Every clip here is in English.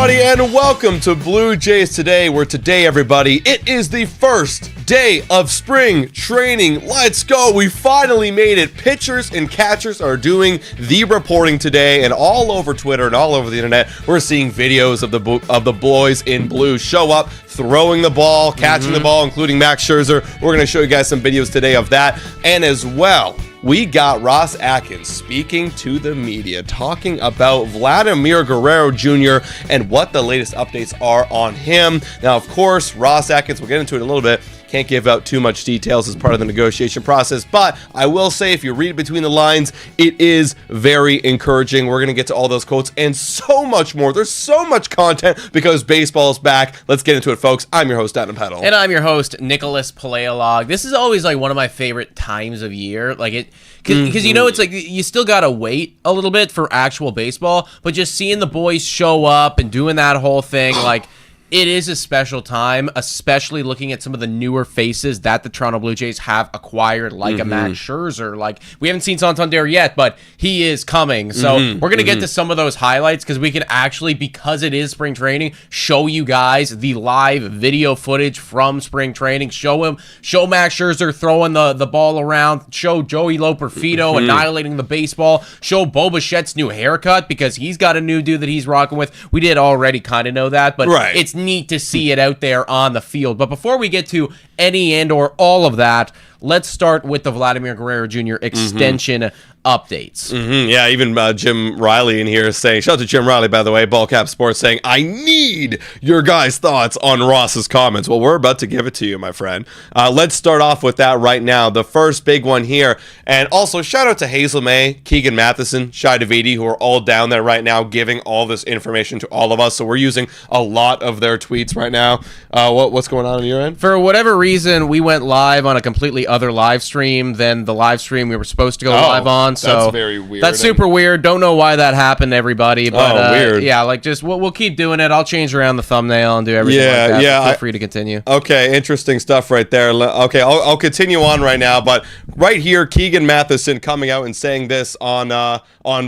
everybody, and welcome to Blue Jays Today, where today, everybody, it is the first day of spring training. Let's go. We finally made it. Pitchers and catchers are doing the reporting today, and all over Twitter and all over the internet, we're seeing videos of the boys in blue show up, throwing the ball, catching the ball, including Max Scherzer. We're going to show you guys some videos today of that, and as well, we got Ross Atkins speaking to the media, talking about Vladimir Guerrero Jr. and what the latest updates are on him. Now, of course, Ross Atkins, we'll get into it in a little bit, can't give out too much details as part of the negotiation process, but I will say if you read between the lines, it is very encouraging. We're going to get to all those quotes and so much more. There's so much content because baseball is back. Let's get into it, folks. I'm your host, Adam Peddle. And I'm your host, Nicholas Paleolog. This is always like one of my favorite times of year. Like it, because you know, it's like you still got to wait a little bit for actual baseball, but just seeing the boys show up and doing that whole thing, like, it is a special time, especially looking at some of the newer faces that the Toronto Blue Jays have acquired, like a Max Scherzer. Like, we haven't seen Santander yet, but he is coming. So we're going to get to some of those highlights because we can actually, because it is spring training, show you guys the live video footage from spring training. Show Max Scherzer throwing the ball around. Show Joey Loperfido annihilating the baseball. Show Bo Bichette's new haircut because he's got a new dude that he's rocking with. We did already kind of know that, but it's neat to see it out there on the field. But before we get to any and or all of that, let's start with the Vladimir Guerrero Jr. extension updates. Yeah, even Jim Riley in here is saying, shout out to Jim Riley, by the way, Ballcap Sports, saying, I need your guys' thoughts on Ross's comments. Well, we're about to give it to you, my friend. Let's start off with that right now. The first big one here. And also, shout out to Hazel May, Keegan Matheson, Shai Davidi, who are all down there right now giving all this information to all of us. So we're using a lot of their tweets right now. What's going on your end? For whatever reason, we went live on a completely other live stream than the live stream we were supposed to go live on. So that's very weird. That's super weird. Don't know why that happened to everybody, but weird. Yeah, like just we'll keep doing it. I'll change around the thumbnail and do everything like that. Yeah, feel free to continue. Okay, interesting stuff right there. Okay, I'll continue on right now, but right here, Keegan Matheson coming out and saying this on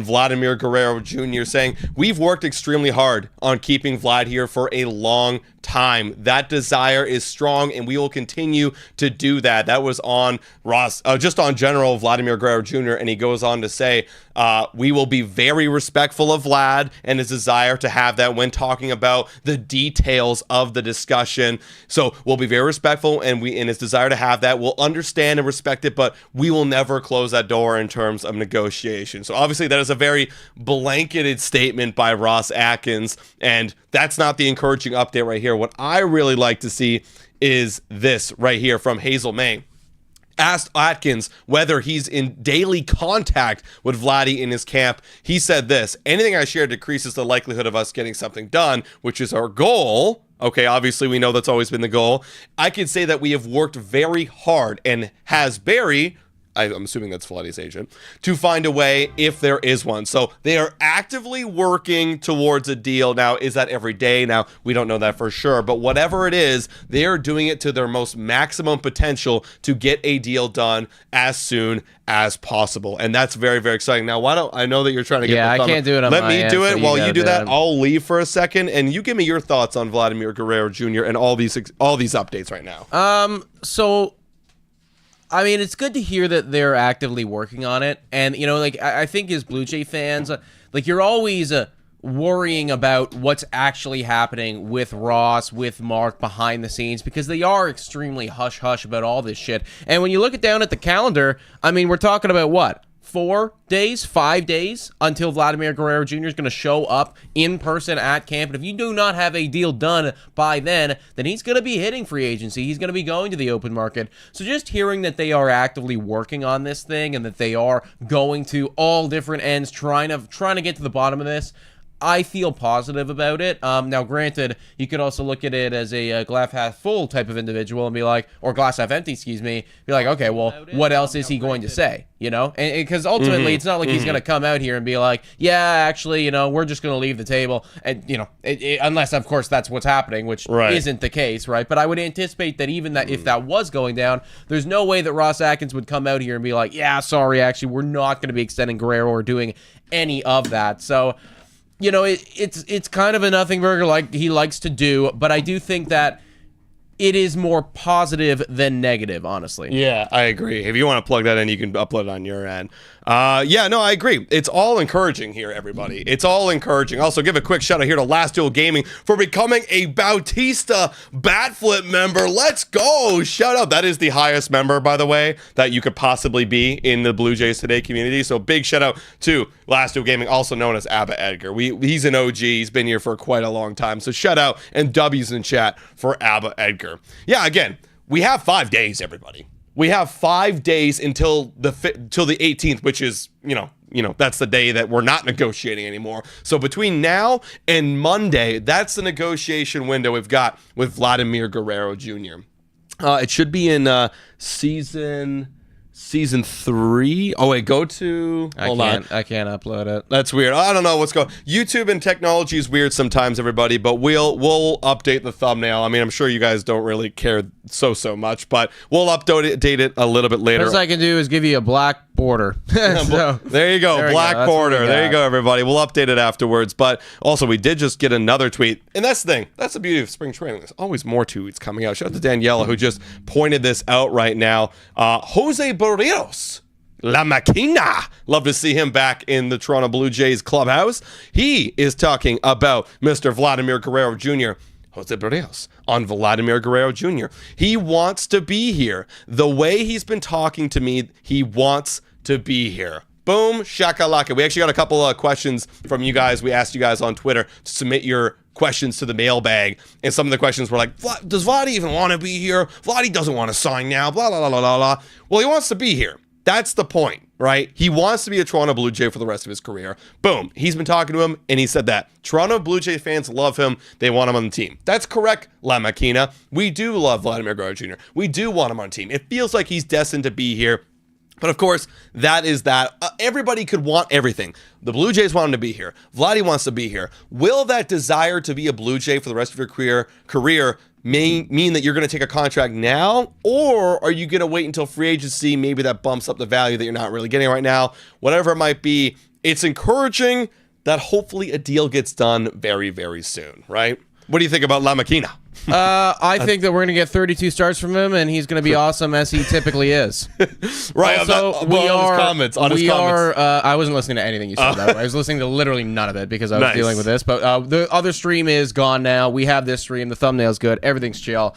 Vladimir Guerrero Jr., saying, we've worked extremely hard on keeping Vlad here for a long time. That desire is strong, and we will continue to do that. That was on Ross, just on general Vladimir Guerrero Jr., and he goes on to say, we will be very respectful of Vlad and his desire to have that when talking about the details of the discussion. So we'll be very respectful, and in his desire to have that, we'll understand and respect it, but we will never close that door in terms of negotiation. So obviously that is a very blanketed statement by Ross Atkins, and that's not the encouraging update right here. What I really like to see is this right here from Hazel May. Asked Atkins whether he's in daily contact with Vladdy in his camp. He said this, anything I share decreases the likelihood of us getting something done, which is our goal. Okay, obviously we know that's always been the goal. I could say that we have worked very hard and has Barry, I'm assuming that's Vladdy's agent, to find a way if there is one. So they are actively working towards a deal. Now, is that every day? Now, we don't know that for sure, but whatever it is, they are doing it to their most maximum potential to get a deal done as soon as possible. And that's very, very exciting. Now, I know that you're trying to get the thumb. I can't do it on Let my me end, do it. so While you do that, I'll leave for a second, and you give me your thoughts on Vladimir Guerrero Jr. and all these updates right now. I mean, it's good to hear that they're actively working on it. And, you know, like, I think as Blue Jay fans, like, you're always worrying about what's actually happening with Ross, with Mark behind the scenes, because they are extremely hush-hush about all this shit. And when you look down at the calendar, I mean, we're talking about what? 5 days until Vladimir Guerrero Jr. is going to show up in person at camp. And if you do not have a deal done by then he's going to be hitting free agency. He's going to be going to the open market. So just hearing that they are actively working on this thing and that they are going to all different ends trying to get to the bottom of this, I feel positive about it. Now, granted, you could also look at it as a glass half full type of individual and be like, or glass half empty, excuse me, be like, okay, well, what else is he going to say? You know, and because ultimately it's not like he's going to come out here and be like, yeah, actually, you know, we're just going to leave the table. And, you know, unless, of course, that's what's happening, which isn't the case, right? But I would anticipate that even that if that was going down, there's no way that Ross Atkins would come out here and be like, yeah, sorry, actually, we're not going to be extending Guerrero or doing any of that. So it's kind of a nothing burger like he likes to do, but I do think that it is more positive than negative, honestly. Yeah, I agree. If you want to plug that in, you can upload it on your end. Yeah, no, I agree. It's all encouraging here, everybody. It's all encouraging. Also, give a quick shout out here to Last Duel Gaming for becoming a Bautista Bat Flip member. Let's go. Shout out. That is the highest member, by the way, that you could possibly be in the Blue Jays Today community. So big shout out to Last Duel Gaming, also known as Abba Edgar. He's an OG. He's been here for quite a long time. So shout out and W's in chat for Abba Edgar. Yeah, again, we have 5 days, everybody. We have 5 days until the 18th, which is, that's the day that we're not negotiating anymore. So between now and Monday, that's the negotiation window we've got with Vladimir Guerrero Jr. It should be in season 3. Oh wait, go to. I can't upload it. That's weird. I don't know what's going. YouTube and technology is weird sometimes, everybody. But we'll update the thumbnail. I mean, I'm sure you guys don't really care so much, but we'll update it a little bit later. Best I can do is give you a black border. So, there you go, black border. There you go, everybody. We'll update it afterwards. But also, we did just get another tweet, and that's the thing. That's the beauty of spring training. There's always more tweets coming out. Shout out to Daniela, who just pointed this out right now. Jose Barrios, La Máquina. Love to see him back in the Toronto Blue Jays clubhouse. He is talking about Mr. Vladimir Guerrero Jr., Jose Barrios, on Vladimir Guerrero Jr. He wants to be here. The way he's been talking to me, he wants to be here. Boom, shakalaka. We actually got a couple of questions from you guys. We asked you guys on Twitter to submit your questions to the mailbag, and some of the questions were like, does Vladdy even want to be here? Vladdy doesn't want to sign now, blah, blah, blah, blah, blah. Well, he wants to be here. That's the point, right? He wants to be a Toronto Blue Jay for the rest of his career. Boom. He's been talking to him, and he said that. Toronto Blue Jay fans love him. They want him on the team. That's correct, La Máquina. We do love Vladimir Guerrero Jr. We do want him on the team. It feels like he's destined to be here. But of course, that is that. Everybody could want everything. The Blue Jays want him to be here. Vladdy wants to be here. Will that desire to be a Blue Jay for the rest of your career mean that you're going to take a contract now? Or are you going to wait until free agency? Maybe that bumps up the value that you're not really getting right now. Whatever it might be, it's encouraging that hopefully a deal gets done very, very soon, right? What do you think about La Máquina? I think that we're going to get 32 starts from him, and he's going to be awesome as he typically is. Right. Also, on his comments. I wasn't listening to anything you said, by the way. I was listening to literally none of it because I was dealing with this. But the other stream is gone now. We have this stream. The thumbnail's good. Everything's chill.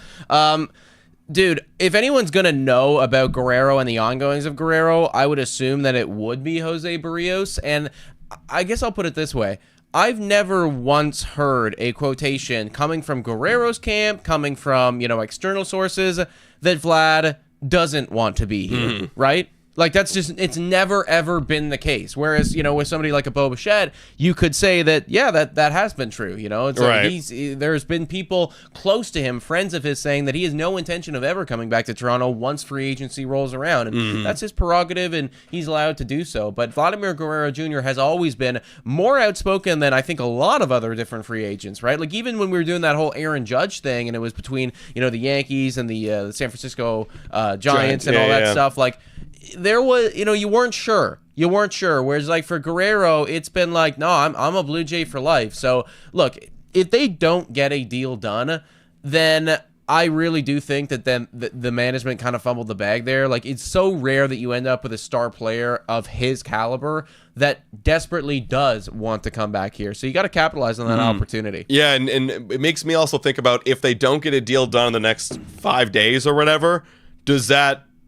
Dude, if anyone's going to know about Guerrero and the ongoings of Guerrero, I would assume that it would be Jose Barrios. And I guess I'll put it this way. I've never once heard a quotation coming from Guerrero's camp, coming from, external sources, that Vlad doesn't want to be here, right? Like, that's just, it's never, ever been the case. Whereas, with somebody like a Bo Bichette, you could say that, yeah, that has been true. It's like there's been people close to him, friends of his, saying that he has no intention of ever coming back to Toronto once free agency rolls around. And that's his prerogative, and he's allowed to do so. But Vladimir Guerrero Jr. has always been more outspoken than I think a lot of other different free agents, right? Like, even when we were doing that whole Aaron Judge thing, and it was between, the Yankees and the San Francisco Giants and all that stuff, like, there was, you weren't sure. Whereas, like, for Guerrero, it's been like, no, I'm a Blue Jay for life. So, look, if they don't get a deal done, then I really do think that then the management kind of fumbled the bag there. Like, it's so rare that you end up with a star player of his caliber that desperately does want to come back here. So you got to capitalize on that opportunity. Yeah, and it makes me also think about, if they don't get a deal done in the next 5 days or whatever,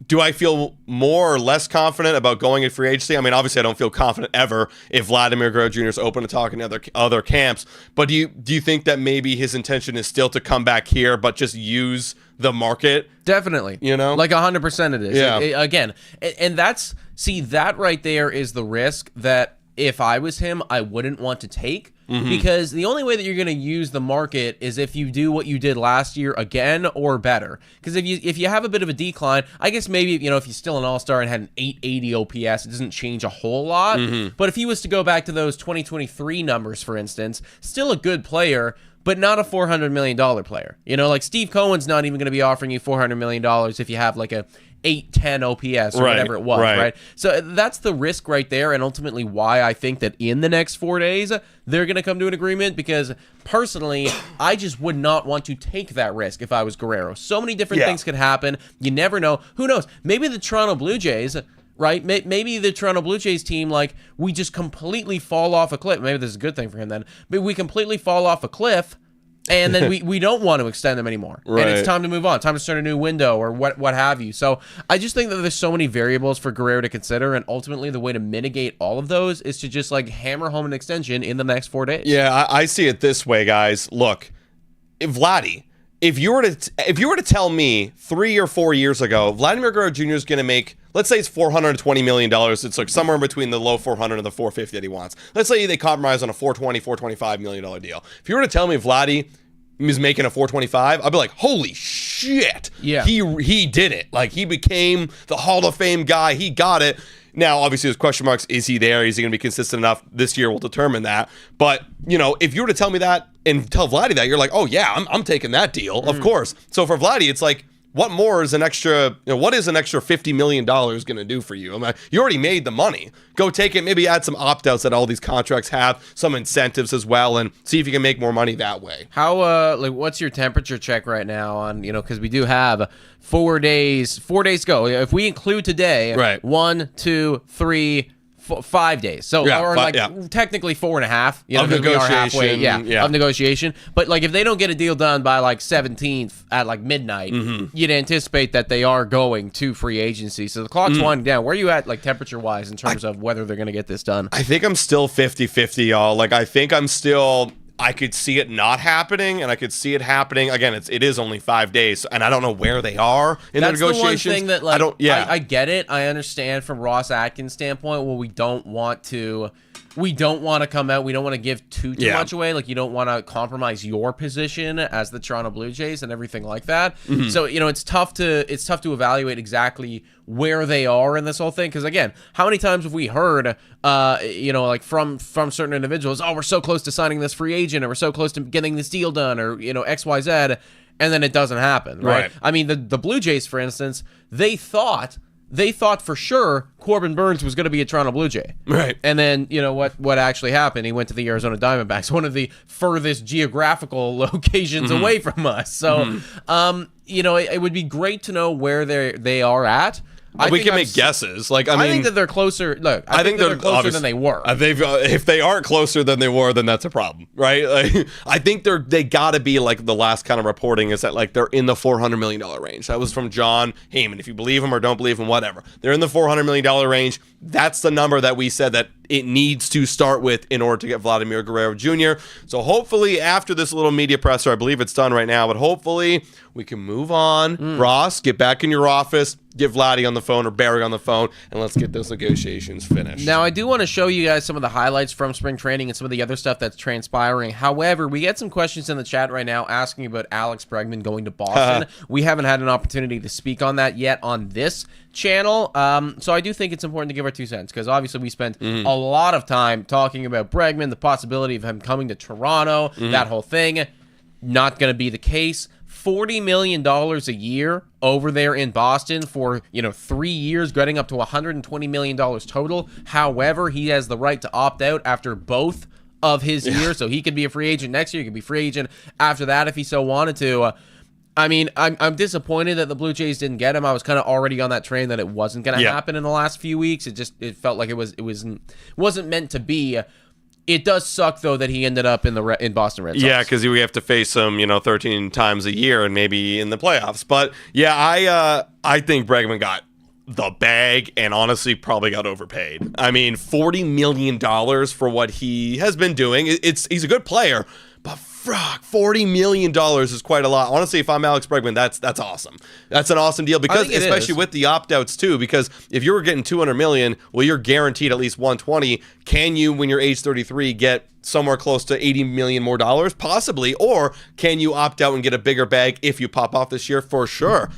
do I feel more or less confident about going in free agency? I mean, obviously, I don't feel confident ever if Vladimir Guerrero Jr. is open to talking to other camps. But do you think that maybe his intention is still to come back here, but just use the market? Definitely. Like 100% it is. Yeah. Again, and that right there is the risk that if I was him, I wouldn't want to take. Because the only way that you're going to use the market is if you do what you did last year again or better. Because if you have a bit of a decline, I guess maybe, if you're still an all-star and had an 880 OPS, it doesn't change a whole lot. But if he was to go back to those 2023 numbers, for instance, still a good player, but not a $400 million player. Like Steve Cohen's not even going to be offering you $400 million if you have like a 810 OPS or whatever it was, right? So that's the risk right there, and ultimately why I think that in the next 4 days they're going to come to an agreement, because personally, I just would not want to take that risk if I was Guerrero. So many different things could happen. You never know. Who knows? Maybe the Toronto Blue Jays, right? Maybe the Toronto Blue Jays team, like, we just completely fall off a cliff. Maybe this is a good thing for him then. But we completely fall off a cliff, and then we don't want to extend them anymore. Right. And it's time to move on. Time to start a new window or what have you. So I just think that there's so many variables for Guerrero to consider, and ultimately the way to mitigate all of those is to just, like, hammer home an extension in the next 4 days. Yeah, I see it this way, guys. Look, Vladdy, if you were to tell me 3 or 4 years ago, Vladimir Guerrero Jr. is going to make, let's say it's $420 million. It's like somewhere in between the low 400 and the 450 that he wants. Let's say they compromise on a $425 million deal. If you were to tell me Vladdy is making a 425, I'd be like, holy shit. Yeah. He did it. Like, he became the Hall of Fame guy. He got it. Now, obviously, there's question marks. Is he there? Is he going to be consistent enough? This year will determine that. But, you know, if you were to tell me that and tell Vladdy that, you're like, oh, yeah, I'm taking that deal, of course. So for Vladdy, it's like, what more is an extra, what is an extra $50 million going to do for you? I mean, you already made the money. Go take it, maybe add some opt-outs that all these contracts have, some incentives as well, and see if you can make more money that way. How, like, what's your temperature check right now on, you know, because we do have 4 days to go. If we include today, right. 1, 2, 3, 5 days. So, technically 4.5, you know, of negotiation. Of negotiation. But, like, if they don't get a deal done by, like, 17th at, like, midnight, you'd anticipate that they are going to free agency. So the clock's winding down. Where are you at, like, temperature-wise in terms of whether they're going to get this done? I think I'm still 50-50, y'all. Like, I could see it not happening, and I could see it happening. Again, it is only 5 days, and I don't know where they are in the negotiations. That's the one thing that, like, I get it. I understand from Ross Atkins' standpoint. Well, we don't want to come out. We don't want to give too much away. Like, you don't want to compromise your position as the Toronto Blue Jays and everything like that. So, you know, it's tough to evaluate exactly where they are in this whole thing. Because, again, how many times have we heard, you know, like from certain individuals, oh, we're so close to signing this free agent, or we're so close to getting this deal done, or, you know, X, Y, Z, and then it doesn't happen, right? I mean, the Blue Jays, for instance, they thought for sure Corbin Burns was going to be a Toronto Blue Jay. Right. And then, you know, what actually happened? He went to the Arizona Diamondbacks, one of the furthest geographical locations away from us. So, you know, it would be great to know where they are at. We can make guesses. Like, I mean, think that they're closer. Look, I think they're closer than they were. If they aren't closer than they were, then that's a problem, right? Like, I think they got to be, like, the last kind of reporting is that, like, they're in the $400 million range. That was from John Heyman. If you believe him or don't believe him, whatever. They're in the $400 million range. That's the number that we said that it needs to start with in order to get Vladimir Guerrero Jr. So hopefully after this little media presser, I believe it's done right now, but hopefully we can move on. Ross, get back in your office, get Vladdy on the phone or Barry on the phone, and let's get those negotiations finished. Now, I do want to show you guys some of the highlights from spring training and some of the other stuff that's transpiring. However, we get some questions in the chat right now asking about Alex Bregman going to Boston. We haven't had an opportunity to speak on that yet on this channel. So I do think it's important to give our 2 cents, because obviously we spent a lot of time talking about Bregman, the possibility of him coming to Toronto, that whole thing. Not going to be the case. $40 million a year over there in Boston for, you know, 3 years, getting up to $120 million total. However, he has the right to opt out after both of his years, so he could be a free agent next year. He could be free agent after that if he so wanted to. I mean, I'm disappointed that the Blue Jays didn't get him. I was kind of already on that train that it wasn't going to happen in the last few weeks. It felt like it wasn't meant to be. It does suck, though, that he ended up in Boston Red Sox. Yeah, because we have to face him, 13 times a year and maybe in the playoffs. But yeah, I think Bregman got the bag and honestly probably got overpaid. I mean, $40 million for what he has been doing. He's a good player, but $40 million is quite a lot. Honestly, if I'm Alex Bregman, that's awesome. That's an awesome deal, because especially with the opt-outs too, because if you were getting $200 million, well, you're guaranteed at least $120. Can you, when you're age 33, get somewhere close to $80 million more dollars? Possibly. Or can you opt out and get a bigger bag if you pop off this year? For sure.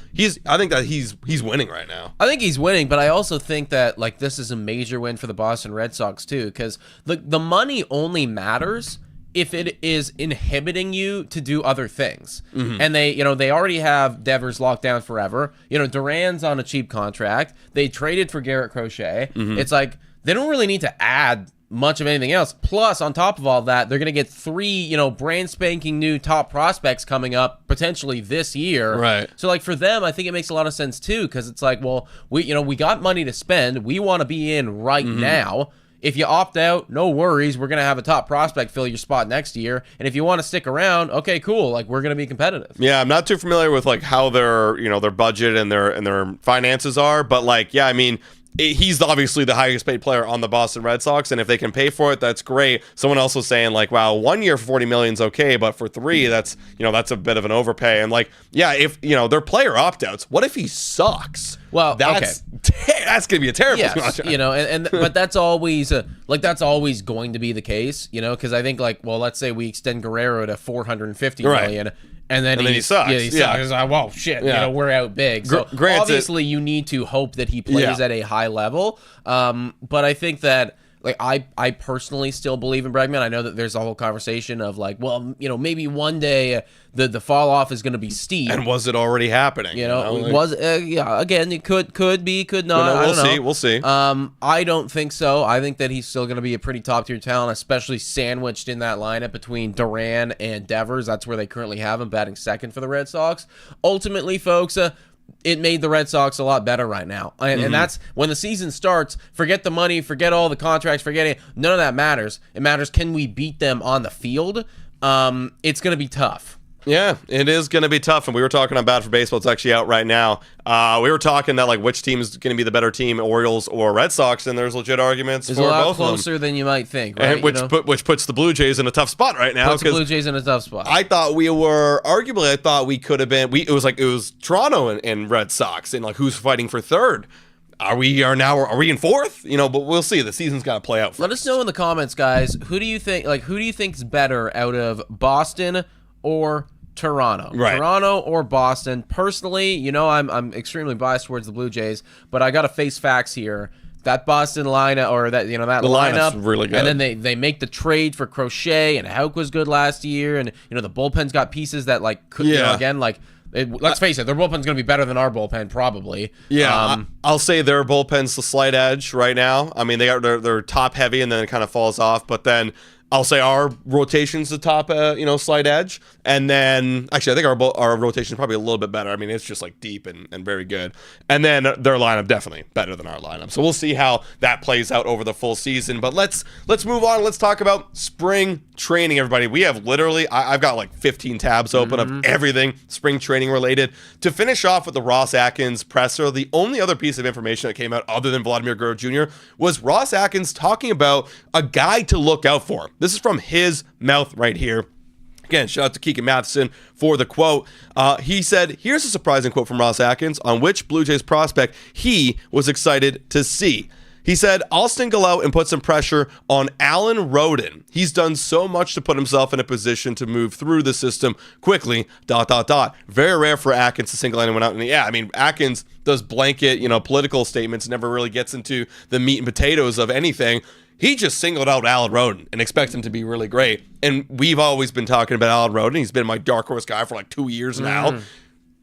I think that he's winning right now. I think he's winning, but I also think that, like, this is a major win for the Boston Red Sox too, because the money only matters if it is inhibiting you to do other things. And they already have Devers locked down forever. Duran's on a cheap contract. They traded for Garrett Crochet. It's like they don't really need to add much of anything else. Plus, on top of all that, they're going to get 3, brand spanking new top prospects coming up potentially this year. Right. So, like, for them, I think it makes a lot of sense too, because it's like, well, we got money to spend. We want to be in right now. If you opt out, no worries. We're going to have a top prospect fill your spot next year. And if you want to stick around, okay, cool. Like, we're going to be competitive. Yeah, I'm not too familiar with like how their budget and their finances are, but like, yeah, I mean, he's obviously the highest paid player on the Boston Red Sox, and if they can pay for it, that's great. Someone else was saying like, wow, 1 year for $40 million is okay, but for 3, that's a bit of an overpay. And like, yeah, if their player opt-outs, what if he sucks? Well, that's gonna be a terrible contract. But that's always going to be the case, because I think like, well, let's say we extend Guerrero to $450 million. And then he sucks. Yeah, he sucks. He's like, well, shit, we're out big. So obviously you need to hope that he plays at a high level. But I think that, like, I personally still believe in Bregman. I know that there's a whole conversation of like, well, maybe one day the fall off is going to be steep. And was it already happening? Again, it could be, could not. We'll see. I don't think so. I think that he's still going to be a pretty top tier talent, especially sandwiched in that lineup between Duran and Devers. That's where they currently have him batting second for the Red Sox. Ultimately, folks, it made the Red Sox a lot better right now. And that's when the season starts, forget the money, forget all the contracts, forget it. None of that matters. It matters, can we beat them on the field? It's going to be tough. Yeah, it is going to be tough. And we were talking on Bad for Baseball. It's actually out right now. We were talking that like which team is going to be the better team, Orioles or Red Sox, and there's legit arguments for both of them. It's a lot closer than you might think, right? And which puts the Blue Jays in a tough spot right now. Puts the Blue Jays in a tough spot. I thought we could have been. It was Toronto and Red Sox, and like who's fighting for third. Are we in fourth? But we'll see. The season's got to play out first. Let us know in the comments, guys. Who do you think's better out of Boston or Toronto? Right. Toronto or Boston? Personally, I'm extremely biased towards the Blue Jays, but I got to face facts here. That Boston lineup, or that lineup, really good. And then they make the trade for Crochet, and Houck was good last year, and the bullpen's got pieces that like could again like. Let's face it, their bullpen's going to be better than our bullpen, probably. Yeah, I'll say their bullpen's the slight edge right now. I mean, they're top heavy, and then it kind of falls off. But then I'll say our rotation's the top, slight edge. And then, actually, I think our rotation is probably a little bit better. I mean, it's just like deep and very good. And then their lineup definitely better than our lineup. So we'll see how that plays out over the full season. But let's move on. Let's talk about spring training, everybody. We have literally, I've got like 15 tabs open of everything spring training related. To finish off with the Ross Atkins presser, the only other piece of information that came out other than Vladimir Guerrero Jr. was Ross Atkins talking about a guy to look out for. This is from his mouth right here. Again, shout out to Keegan Matheson for the quote. He said, here's a surprising quote from Ross Atkins on which Blue Jays prospect he was excited to see. He said, I'll single out and put some pressure on Alan Roden. He's done so much to put himself in a position to move through the system quickly, ... Very rare for Atkins to single anyone out. And yeah, I mean, Atkins does blanket, political statements, never really gets into the meat and potatoes of anything. He just singled out Alan Roden and expects him to be really great. And we've always been talking about Alan Roden. He's been my dark horse guy for like 2 years now.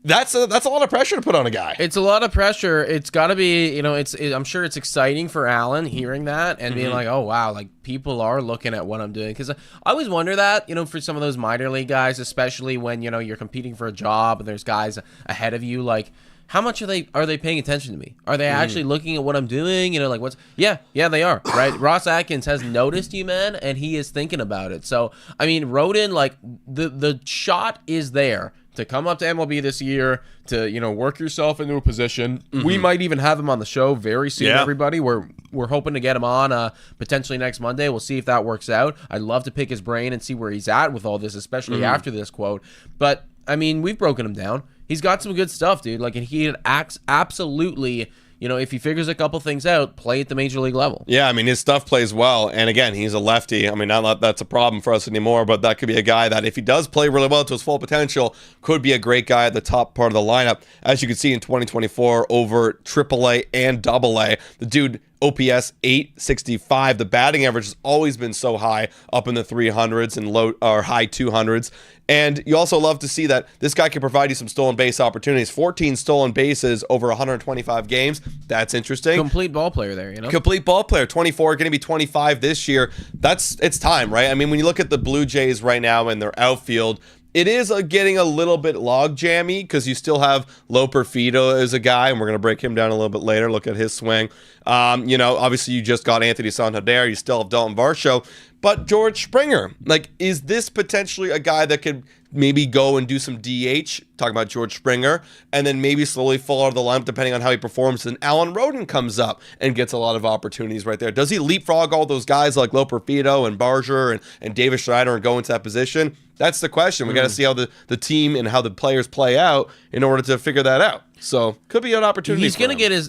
That's a lot of pressure to put on a guy. It's a lot of pressure. It's got to be, I'm sure it's exciting for Alan hearing that and being like, oh, wow, like people are looking at what I'm doing. Because I always wonder that, for some of those minor league guys, especially when, you're competing for a job and there's guys ahead of you, like, how much are they paying attention to me? Are they actually looking at what I'm doing? Like what's yeah, they are, right? Ross Atkins has noticed you, man, and he is thinking about it. So, I mean, Roden, like the shot is there to come up to MLB this year, to, work yourself into a position. We might even have him on the show very soon, everybody. We're hoping to get him on potentially next Monday. We'll see if that works out. I'd love to pick his brain and see where he's at with all this, especially after this quote. But, I mean, we've broken him down. He's got some good stuff, dude. Like, and he acts absolutely, if he figures a couple things out, play at the major league level. Yeah, I mean, his stuff plays well. And again, he's a lefty. I mean, not that that's a problem for us anymore, but that could be a guy that if he does play really well to his full potential, could be a great guy at the top part of the lineup. As you can see in 2024 over AAA and AA, the dude OPS 865. The batting average has always been so high, up in the 300s and low or high 200s. And you also love to see that this guy can provide you some stolen base opportunities. 14 stolen bases over 125 games. That's interesting. Complete ball player there, you know? Complete ball player. 24, going to be 25 this year. It's time, right? I mean, when you look at the Blue Jays right now in their outfield, it is getting a little bit log jammy because you still have Loperfido as a guy, and we're going to break him down a little bit later. Look at his swing. Obviously you just got Anthony Santander. You still have Dalton Varsho. But George Springer, is this potentially a guy that could maybe go and do some DH, talking about George Springer, and then maybe slowly fall out of the lineup depending on how he performs? And Alan Roden comes up and gets a lot of opportunities right there. Does he leapfrog all those guys like Loperfido and Barger and Davis Schneider and go into that position? That's the question. We got to see how the team and how the players play out in order to figure that out. So could be an opportunity.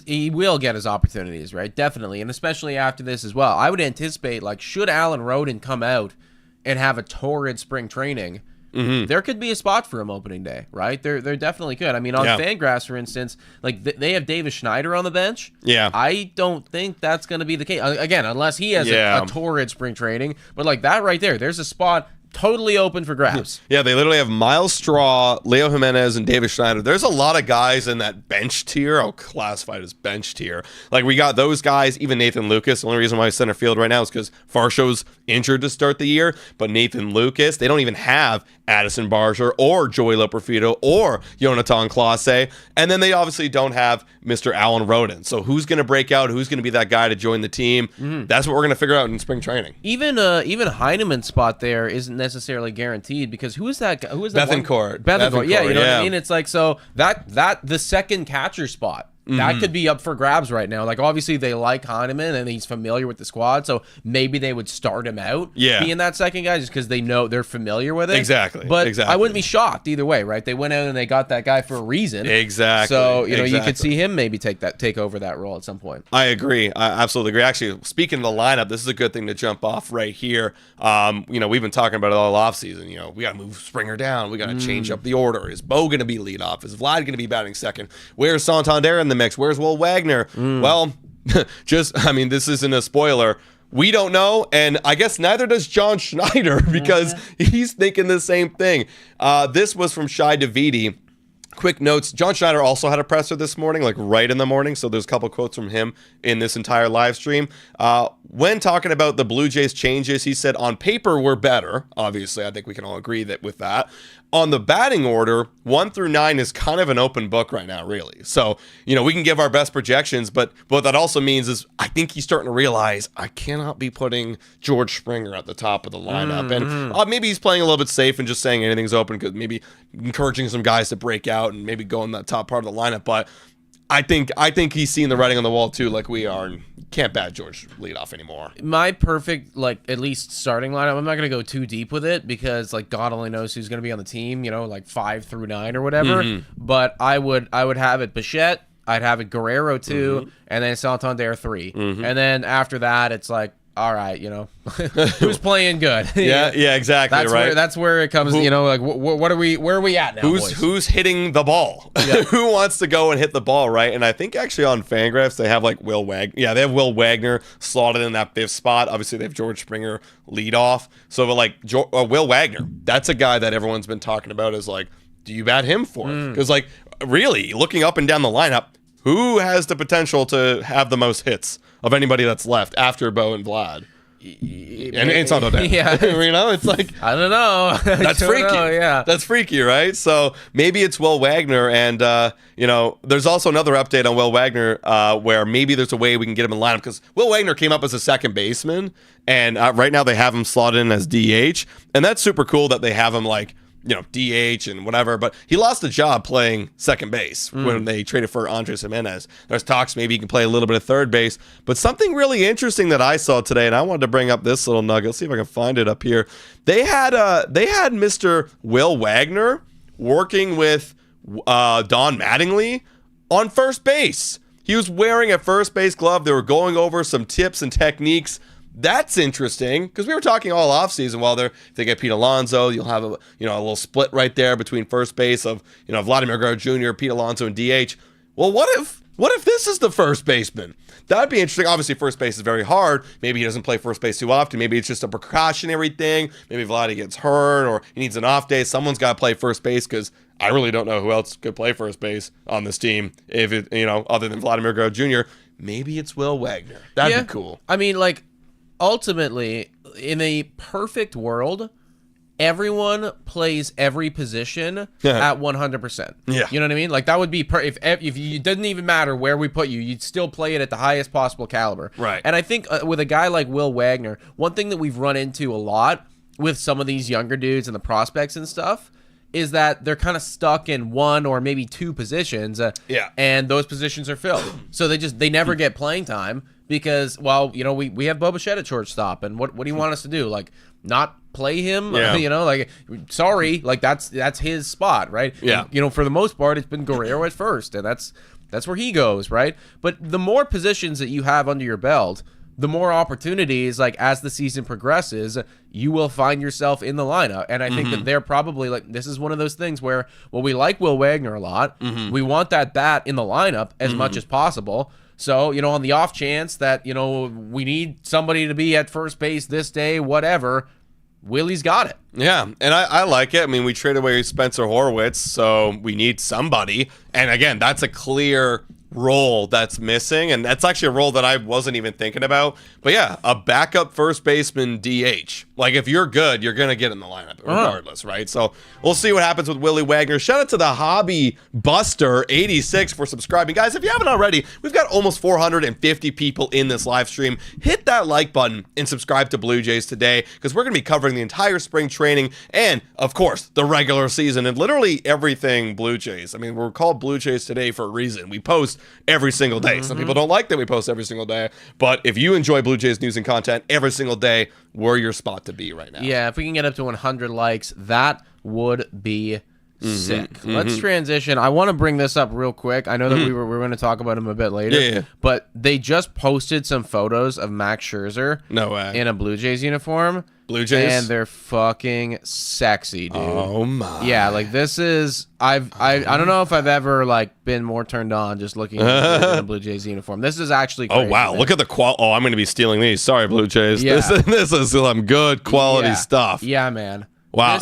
He will get his opportunities, right? Definitely, and especially after this as well. I would anticipate, should Alan Roden come out and have a torrid spring training, there could be a spot for him opening day, right? There definitely could. I mean, on Fangraphs, for instance, they have Davis Schneider on the bench. Yeah, I don't think that's going to be the case again, unless he has a torrid spring training. But that right there's a spot totally open for grabs. Yeah, they literally have Miles Straw, Leo Jimenez, and Davis Schneider. There's a lot of guys in that bench tier. I'll classify it as bench tier. We got those guys, even Nathan Lucas. The only reason why he's center field right now is because Varsho's injured to start the year. But Nathan Lucas, they don't even have Addison Barger or Joey Loperfido or Jonathan Clase. And then they obviously don't have Mr. Alan Roden. So who's going to break out? Who's going to be that guy to join the team? That's what we're going to figure out in spring training. Even Heineman's spot there isn't necessarily guaranteed because who is that? Who is that? Bethencourt. Yeah, you know what I mean? It's so that the second catcher spot. That could be up for grabs right now. Obviously, they like Heineman, and he's familiar with the squad, so maybe they would start him out being that second guy just because they know they're familiar with it. Exactly. But I wouldn't be shocked either way, right? They went out and they got that guy for a reason. Exactly. So, you could see him maybe take over that role at some point. I agree. I absolutely agree. Actually, speaking of the lineup, this is a good thing to jump off right here. We've been talking about it all offseason. We got to move Springer down. We got to change up the order. Is Bo going to be leadoff? Is Vlad going to be batting second? Where's Santander in the mix? Where's Will Wagner? Well, this isn't a spoiler. We don't know, and I guess neither does John Schneider because he's thinking the same thing. This was from Shai Davidi. Quick notes, John Schneider also had a presser this morning, right in the morning, so there's a couple quotes from him in this entire live stream. When talking about the Blue Jays changes, he said, on paper, we're better. Obviously, I think we can all agree with that. On the batting order, 1 through 9 is kind of an open book right now, really. So, we can give our best projections, but what that also means is I think he's starting to realize I cannot be putting George Springer at the top of the lineup. And maybe he's playing a little bit safe and just saying anything's open because maybe encouraging some guys to break out and maybe go in that top part of the lineup. But I think he's seeing the writing on the wall too, like we are, and can't bat George leadoff anymore. My perfect, at least starting lineup. I'm not gonna go too deep with it because, God only knows who's gonna be on the team. 5 through 9 or whatever. But I would have it Bichette. I'd have it Guerrero 2, and then Santander 3, and then after that, it's all right, who's playing good? Yeah, exactly. That's where it comes. Where are we at now? Who's hitting the ball? Yeah. Who wants to go and hit the ball, right? And I think actually on Fangraphs they have Will Wagner. Yeah, they have Will Wagner slotted in that 5th spot. Obviously they have George Springer lead off. So Will Wagner, that's a guy that everyone's been talking about as do you bat him for? Because really looking up and down the lineup, who has the potential to have the most hits of anybody that's left after Bo and Vlad? And it's not that. Yeah. It's I don't know. That's freaky. Yeah. That's freaky, right? So maybe it's Will Wagner. And, there's also another update on Will Wagner where maybe there's a way we can get him in lineup because Will Wagner came up as a second baseman. And right now they have him slotted in as DH. And that's super cool that they have him DH and whatever, but he lost a job playing second base when they traded for Andres Jimenez. There's talks maybe he can play a little bit of third base, but something really interesting that I saw today, and I wanted to bring up this little nugget. Let's see if I can find it up here. They had Mr. Will Wagner working with Don Mattingly on first base. He was wearing a first base glove. They were going over some tips and techniques. That's interesting because we were talking all offseason. While if they get Pete Alonso, you'll have a little split right there between first base of Vladimir Guerrero Jr., Pete Alonso, and DH. Well, what What if this is the first baseman? That'd be interesting. Obviously, first base is very hard. Maybe he doesn't play first base too often. Maybe it's just a precautionary thing. Maybe Vladdy gets hurt or he needs an off day. Someone's got to play first base because I really don't know who else could play first base on this team. If it, other than Vladimir Guerrero Jr., maybe it's Will Wagner. That'd be cool. I mean, like, ultimately, in a perfect world, everyone plays every position at 100%. Yeah. You know what I mean? Like, that would be if you didn't even matter where we put you, you'd still play it at the highest possible caliber. Right. And I think with a guy like Will Wagner, one thing that we've run into a lot with some of these younger dudes and the prospects and stuff is that they're kind of stuck in one or maybe two positions. And those positions are filled. So they never get playing time because, well, we have Bo Bichette at shortstop, and what do you want us to do? Like, not play him? Yeah. Sorry, like that's his spot, right? Yeah. And, for the most part, it's been Guerrero at first, and that's where he goes, right? But the more positions that you have under your belt, the more opportunities, like, as the season progresses, you will find yourself in the lineup. And I think that they're probably, like, this is one of those things where, well, we like Will Wagner a lot. We want that bat in the lineup as much as possible. So, on the off chance that, we need somebody to be at first base this day, whatever, Willie's got it. Yeah, and I like it. I mean, we traded away Spencer Horwitz, so we need somebody. And again, that's a clear role that's missing, and that's actually a role that I wasn't even thinking about. But yeah, a backup first baseman DH. Like, if you're good, you're gonna get in the lineup regardless, right? So we'll see what happens with Willie Wagner. Shout out to the Hobby Buster 86 for subscribing. Guys, if you haven't already, we've got almost 450 people in this live stream. Hit that like button and subscribe to Blue Jays today, because we're gonna be covering the entire spring training and, of course, the regular season and literally everything Blue Jays. I mean, we're called Blue Jays today for a reason. We post every single day. Some people don't like that we post every single day, but if you enjoy Blue Jays news and content every single day, we're your spot to be right now. Yeah, if we can get up to 100 likes, that would be sick. Let's transition. I want to bring this up real quick. I know that we were going to talk about him a bit later, but they just posted some photos of Max Scherzer in a Blue Jays uniform. Blue Jays? And they're fucking sexy, dude. Oh my. Yeah, like, this is I don't know if I've ever, like, been more turned on just looking at a Blue Jays uniform. This is actually crazy. Oh wow, look at the Oh, I'm going to be stealing these. Sorry, Blue Jays. Yeah. This is some good quality stuff. Yeah, man. Wow.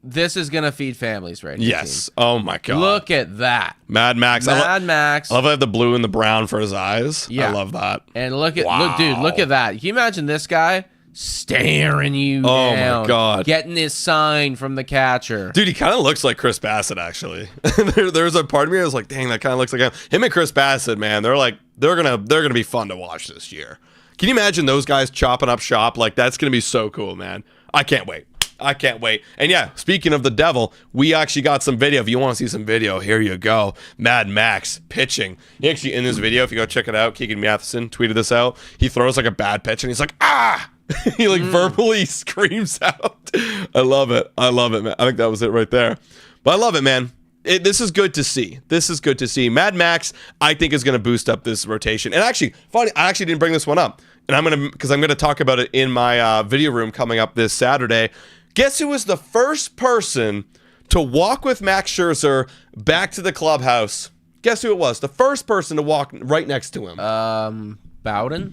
This is going to feed families right here. Yes. Oh my god. Look at that. Mad Max. Max. I love I have the blue and the brown for his eyes. Yeah. I love that. And look, dude, look at that. Can you imagine this guy staring you down? Oh my god. Getting his sign from the catcher. Dude, he kind of looks like Chris Bassett, actually. There's a part of me that was like, dang, that kind of looks like him. Him and Chris Bassett, man, they're gonna be fun to watch this year. Can you imagine those guys chopping up shop? Like, that's gonna be so cool, man. I can't wait. And yeah, speaking of the devil, we actually got some video. If you want to see some video, here you go. Mad Max pitching. He actually, in this video, if you go check it out, Keegan Matheson tweeted this out. He throws like a bad pitch and he's like, ah! He like verbally screams out. I love it, man. I think that was it right there. But I love it, man. This is good to see. Mad Max, I think, is going to boost up this rotation. And actually, funny, I actually didn't bring this one up. And I'm going to talk about it in my video room coming up this Saturday. Guess who was the first person to walk with Max Scherzer back to the clubhouse? Guess who it was? The first person to walk right next to him. Bowden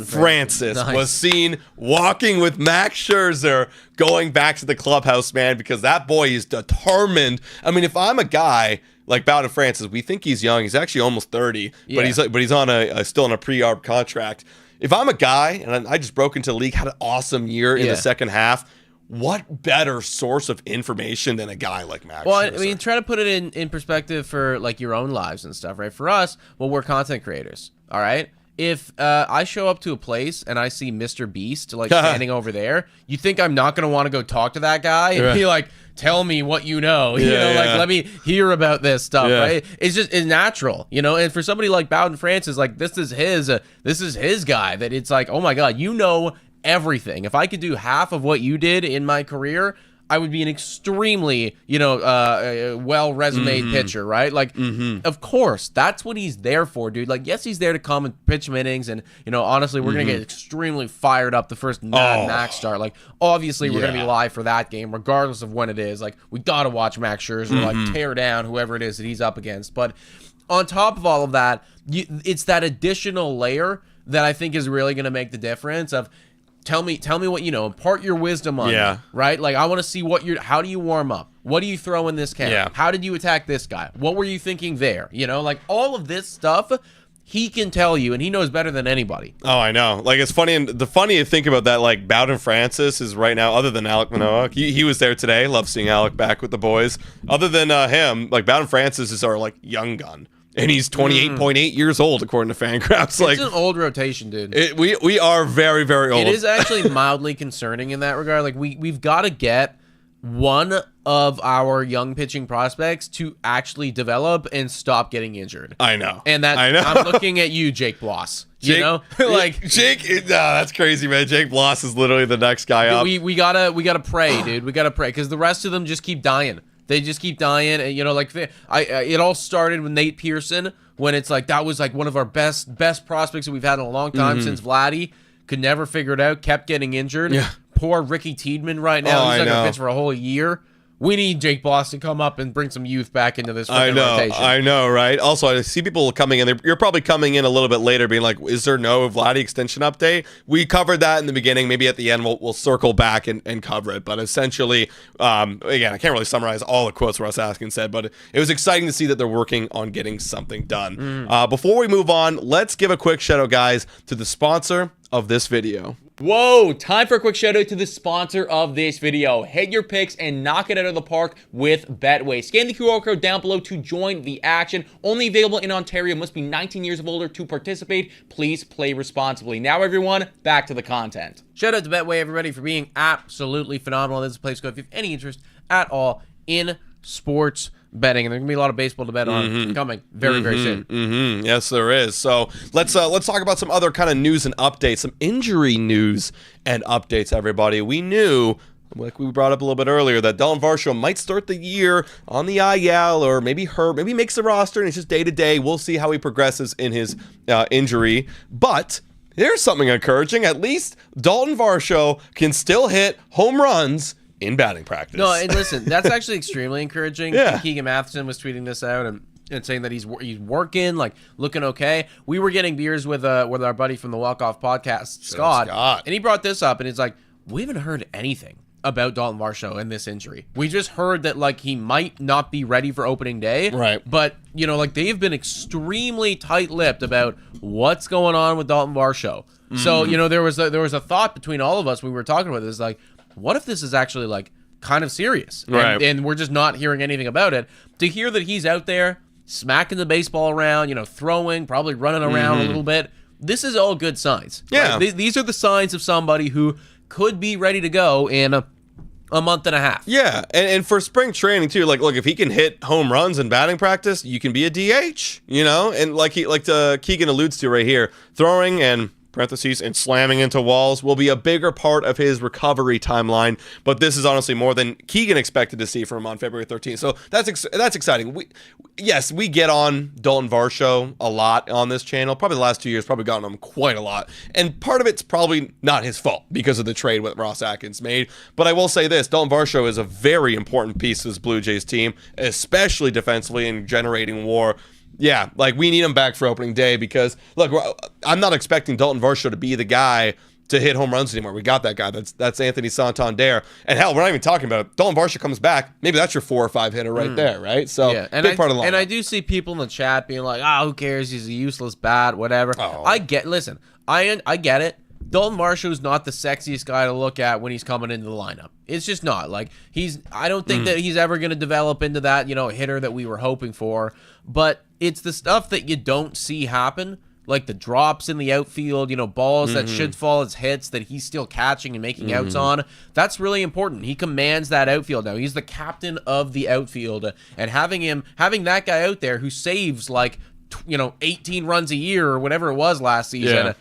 Francis was seen walking with Max Scherzer going back to the clubhouse, man, because that boy is determined. I mean, if I'm a guy like Bowden Francis, we think he's young. He's actually almost 30, but he's on still on a pre-arb contract. If I'm a guy and I just broke into the league, had an awesome year in the second half, what better source of information than a guy like Max Scherzer? I mean, try to put it in perspective for, like, your own lives and stuff, right? For us, well, we're content creators, all right? If I show up to a place and I see Mr. Beast, like, standing over there, you think I'm not going to want to go talk to that guy and be like, tell me what you know, like, let me hear about this stuff, right? It's natural, and for somebody like Bowden Francis, like, this is his guy, that it's like, oh my God, you know everything. If I could do half of what you did in my career, I would be an extremely, well resumed pitcher, right? Like, of course, that's what he's there for, dude. Like, yes, he's there to come and pitch some innings, and, honestly, we're going to get extremely fired up the first Mad Max start. Like, obviously, we're going to be live for that game, regardless of when it is. Like, we got to watch Max Scherzer, like, tear down whoever it is that he's up against. But on top of all of that, it's that additional layer that I think is really going to make the difference of tell me what you know, impart your wisdom on me, right? Like, I want to see how do you warm up? What do you throw in this camp? Yeah. How did you attack this guy? What were you thinking there? You know, like all of this stuff, he can tell you, and he knows better than anybody. Oh, I know. Like, it's funny, and the funny to think about that, like, Bowden Francis is right now, other than Alec Manoa, he was there today. Love seeing Alec back with the boys. Other than him, like, Bowden Francis is our, like, young gun. And he's 28.8 years old, according to Fangraphs. Like, it's an old rotation, dude. We are very, very old. It is actually mildly concerning in that regard. Like, we've got to get one of our young pitching prospects to actually develop and stop getting injured. I know. And I know. I'm looking at you, Jake Bloss. You know? Like, Jake, that's crazy, man. Jake Bloss is literally the next guy up. We gotta pray, dude. We gotta pray, because the rest of them just keep dying. They just keep dying, and you know, like it all started with Nate Pearson, when it's like that was like one of our best prospects that we've had in a long time since Vladdy. Could never figure it out, kept getting injured. Yeah. Poor Ricky Tiedemann right now. He's not gonna pitch for a whole year. We need Jake Bloss to come up and bring some youth back into this rotation. I know, right? Also, I see people coming in. You're probably coming in a little bit later being like, is there no Vladdy extension update? We covered that in the beginning. Maybe at the end we'll circle back and cover it. But essentially, again, I can't really summarize all the quotes Russ Atkins said, but it was exciting to see that they're working on getting something done. Before we move on, let's give a quick shout out, guys, to the sponsor of this video. Whoa, time for a quick shout out to the sponsor of this video. Hit your picks and knock it out of the park with Betway. Scan the QR code down below to join the action. Only available in Ontario. Must be 19 years of older to participate. Please play responsibly. Now, everyone, back to the content. Shout out to Betway, everybody, for being absolutely phenomenal. This is a place to go if you have any interest at all in sports betting, and there's gonna be a lot of baseball to bet on coming very soon. Yes, there is. So let's talk about some other kind of news and updates, some injury news and updates. Everybody, we knew, like we brought up a little bit earlier, that Dalton Varsho might start the year on the IL, or maybe hurt, maybe makes the roster, and it's just day to day. We'll see how he progresses in his injury, but here's something encouraging. At least Dalton Varsho can still hit home runs in batting practice. No, and listen, that's actually extremely encouraging. Yeah. Keegan Matheson was tweeting this out and saying that he's working, like looking okay. We were getting beers with our buddy from the Walk Off podcast, Scott, and he brought this up, and it's like, we haven't heard anything about Dalton Varsho and this injury. We just heard that like he might not be ready for opening day, right? But you know, like they've been extremely tight-lipped about what's going on with Dalton Varsho. So you know, there was a thought between all of us when we were talking about this, like, what if this is actually like kind of serious, right? And we're just not hearing anything about it. To hear that he's out there smacking the baseball around, you know, throwing, probably running around a little bit, this is all good signs. Yeah, right? These are the signs of somebody who could be ready to go in a month and a half. Yeah, and for spring training too, like, look, if he can hit home runs in batting practice, you can be a DH, you know, and like Keegan alludes to right here, throwing and parentheses and slamming into walls will be a bigger part of his recovery timeline. But this is honestly more than Keegan expected to see from him on February 13th. So that's exciting. We get on Dalton Varsho a lot on this channel. Probably the last 2 years, probably gotten him quite a lot. And part of it's probably not his fault because of the trade that Ross Atkins made. But I will say this, Dalton Varsho is a very important piece of this Blue Jays team, especially defensively and generating WAR. Yeah, like we need him back for opening day because, look, I'm not expecting Dalton Varsho to be the guy to hit home runs anymore. We got that guy. That's Anthony Santander. And hell, we're not even talking about it. Dalton Varsho comes back. Maybe that's your 4 or 5 hitter right there, right? So, yeah, and big part of the lineup. And I do see people in the chat being like, who cares? He's a useless bat, whatever. Oh. I get it. Dalton Varsho's not the sexiest guy to look at when he's coming into the lineup. It's just not. Like, I don't think that he's ever going to develop into that, you know, hitter that we were hoping for. But it's the stuff that you don't see happen, like the drops in the outfield, you know, balls that should fall as hits that he's still catching and making outs on. That's really important. He commands that outfield now. He's the captain of the outfield. And having that guy out there who saves like, 18 runs a year or whatever it was last season,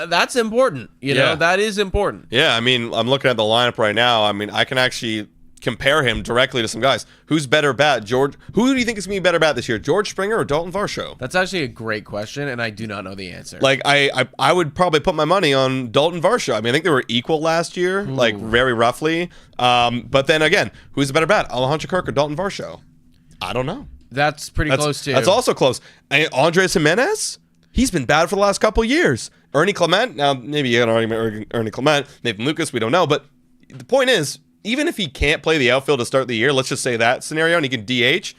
that's important. You know, that is important. Yeah, I mean, I'm looking at the lineup right now. I mean, I can actually compare him directly to some guys. Who's better bat? Who do you think is going to be better bat this year? George Springer or Dalton Varsho? That's actually a great question, and I do not know the answer. Like, I would probably put my money on Dalton Varsho. I mean, I think they were equal last year, like very roughly. But then again, who's the better bat? Alejandro Kirk or Dalton Varsho? I don't know. That's pretty close too. That's also close. And Andres Jimenez, he's been bad for the last couple of years. Ernie Clement, now maybe you got an argument Ernie Clement, Nathan Lucas, we don't know. But the point is, even if he can't play the outfield to start the year, let's just say that scenario, and he can DH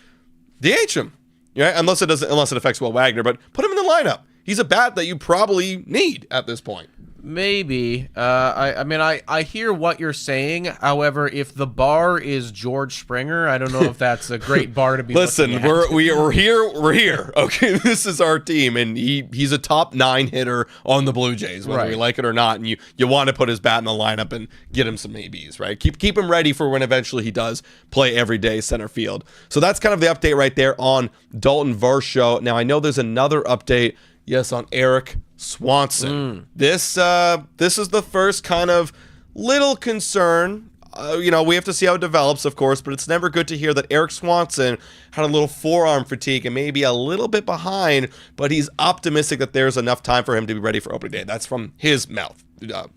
him, right? Unless it affects Will Wagner, but put him in the lineup. He's a bat that you probably need at this point. Maybe. I mean, I hear what you're saying. However, if the bar is George Springer, I don't know if that's a great bar to be. Listen, we're here. Okay, this is our team, and he's a top 9 hitter on the Blue Jays, whether we like it or not. And you want to put his bat in the lineup and get him some ABs, right? Keep him ready for when eventually he does play every day center field. So that's kind of the update right there on Dalton Varsho. Now I know there's another update. Yes, on Eric Swanson. This is the first kind of little concern. We have to see how it develops, of course, but it's never good to hear that Eric Swanson had a little forearm fatigue and maybe a little bit behind, but he's optimistic that there's enough time for him to be ready for opening day. That's from his mouth.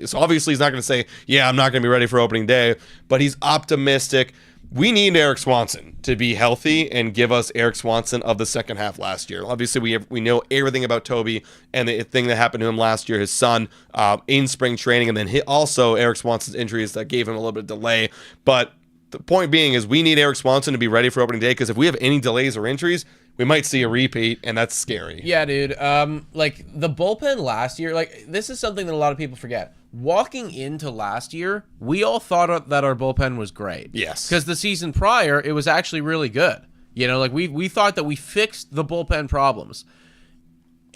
So obviously he's not going to say, yeah, I'm not going to be ready for opening day, but he's optimistic. We need Eric Swanson to be healthy and give us Eric Swanson of the second half last year. Obviously, we know everything about Toby and the thing that happened to him last year, his son, in spring training, and then also Eric Swanson's injuries that gave him a little bit of delay. But the point being is we need Eric Swanson to be ready for opening day, because if we have any delays or injuries, we might see a repeat, and that's scary. Yeah, dude. Like the bullpen last year, like this is something that a lot of people forget. Walking into last year, we all thought that our bullpen was great. Yes. Because the season prior, it was actually really good. Like we thought that we fixed the bullpen problems.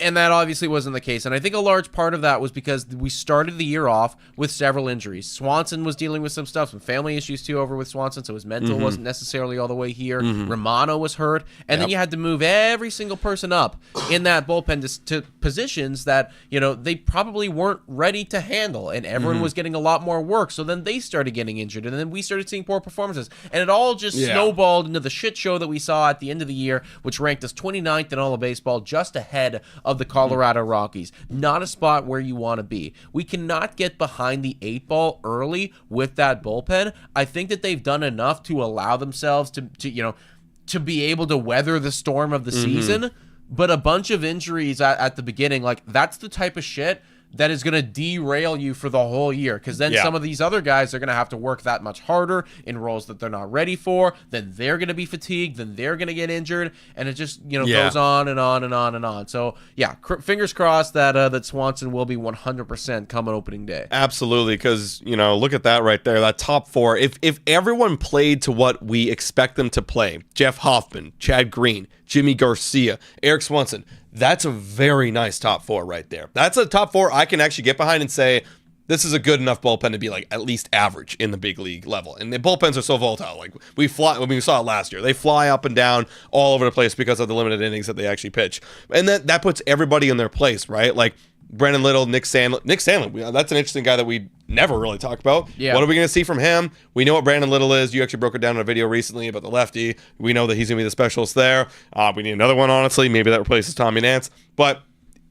And that obviously wasn't the case. And I think a large part of that was because we started the year off with several injuries. Swanson was dealing with some stuff, some family issues too over with Swanson, so his mental wasn't necessarily all the way here. Romano was hurt. And then you had to move every single person up in that bullpen to positions that, they probably weren't ready to handle. And everyone was getting a lot more work. So then they started getting injured. And then we started seeing poor performances. And it all just snowballed into the shit show that we saw at the end of the year, which ranked us 29th in all of baseball, just ahead of the Colorado Rockies. Not a spot where you want to be. We cannot get behind the 8 ball early with that bullpen. I think that they've done enough to allow themselves to be able to weather the storm of the season, but a bunch of injuries at the beginning, like that's the type of shit that is going to derail you for the whole year, because then some of these other guys are going to have to work that much harder in roles that they're not ready for. Then they're going to be fatigued. Then they're going to get injured, and it just goes on and on and on and on. So yeah, fingers crossed that Swanson will be 100% coming opening day. Absolutely, because look at that right there, that top 4. If everyone played to what we expect them to play, Jeff Hoffman, Chad Green, Jimmy Garcia, Eric Swanson, that's a very nice top 4 right there. That's a top 4 I can actually get behind and say, this is a good enough bullpen to be like at least average in the big league level. And the bullpens are so volatile. Like we saw it last year. They fly up and down all over the place because of the limited innings that they actually pitch. And that puts everybody in their place, right? Like Brandon Little, Nick Sandlin. That's an interesting guy that we never really talk about. Yeah. What are we going to see from him? We know what Brandon Little is. You actually broke it down in a video recently about the lefty. We know that he's going to be the specialist there. We need another one, honestly. Maybe that replaces Tommy Nance. But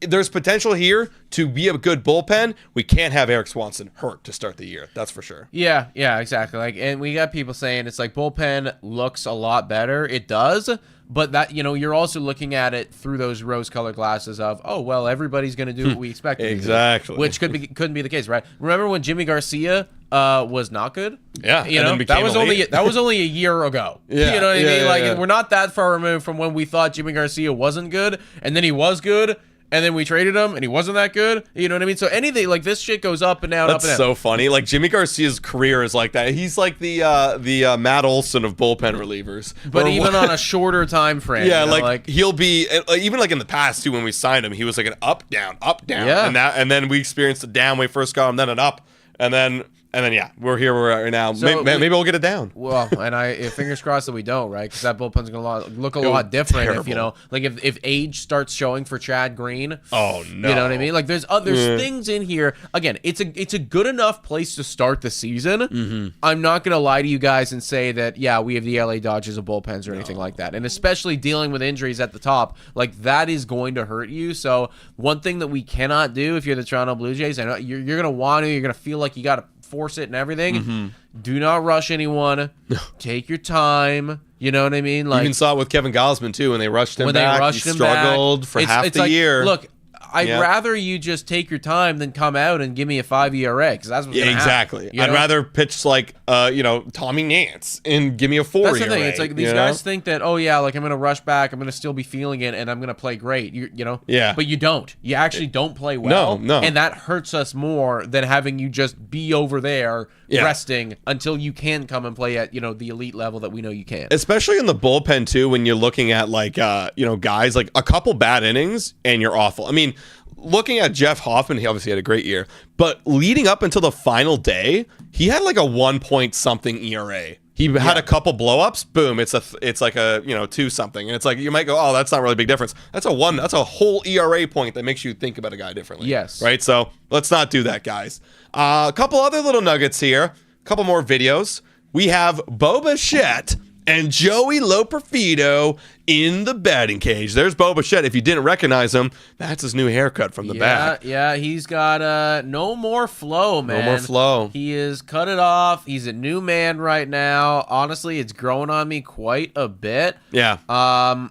there's potential here to be a good bullpen. We can't have Eric Swanson hurt to start the year. That's for sure. Yeah, exactly. And we got people saying it's like bullpen looks a lot better. It does. But that, you're also looking at it through those rose-colored glasses of, oh, well, everybody's going to do what we expect them to do, which couldn't be the case, right? Remember when Jimmy Garcia was not good? Yeah, that was only a year ago. Yeah, you know what I mean? Like we're not that far removed from when we thought Jimmy Garcia wasn't good, and then he was good. And then we traded him, and he wasn't that good. You know what I mean? So anything like this shit goes up and down, That's up and down. so funny. Like Jimmy Garcia's career is like that. He's like the Matt Olson of bullpen relievers. But even on a shorter time frame. Yeah, like he'll be even like in the past too. When we signed him, he was like an up down. Yeah. And then we experienced a down when we first got him, then an up, and then yeah, we're here where we're at right now. So maybe we'll get it down. Well, and fingers crossed that we don't, right? Because that bullpen's gonna look a lot different terrible. if age starts showing for Chad Green. Oh no, you know what I mean? Like there's things in here. Again, it's a good enough place to start the season. I'm not gonna lie to you guys and say that we have the LA Dodgers of bullpens or anything like that. And especially dealing with injuries at the top, like that is going to hurt you. So one thing that we cannot do if you're the Toronto Blue Jays, I know you're gonna feel like you gotta force it and everything. Do not rush anyone. Take your time. You know what I mean? Like you even saw it with Kevin Gausman too when they rushed him when back. they rushed he him struggled back. for half the like, year. Look, I'd rather you just take your time than come out and give me a 5 ERA because that's what's gonna exactly. happen, I'd rather pitch like Tommy Nance and give me a 4 That's ERA. the thing. It's like these guys think that, oh yeah, like I'm gonna rush back, I'm gonna still be feeling it, and I'm gonna play great. You know. Yeah. But you don't. You actually don't play well. No. And that hurts us more than having you just be over there resting until you can come and play at the elite level that we know you can. Especially in the bullpen too, when you're looking at like guys like a couple bad innings and you're awful. I mean, looking at Jeff Hoffman, he obviously had a great year, but leading up until the final day, he had like a 1 point something ERA. He had a couple blowups. Boom! It's like a 2 something, and it's like you might go, oh, that's not really a big difference. That's a whole ERA point that makes you think about a guy differently. Yes. Right. So let's not do that, guys. A couple other little nuggets here. A couple more videos. We have Bo Bichette and Joey Loperfido in the batting cage. There's Bo Bichette. If you didn't recognize him, that's his new haircut from the back. Yeah, he's got no more flow, man. No more flow. He is cut it off. He's a new man right now. Honestly, it's growing on me quite a bit. Yeah.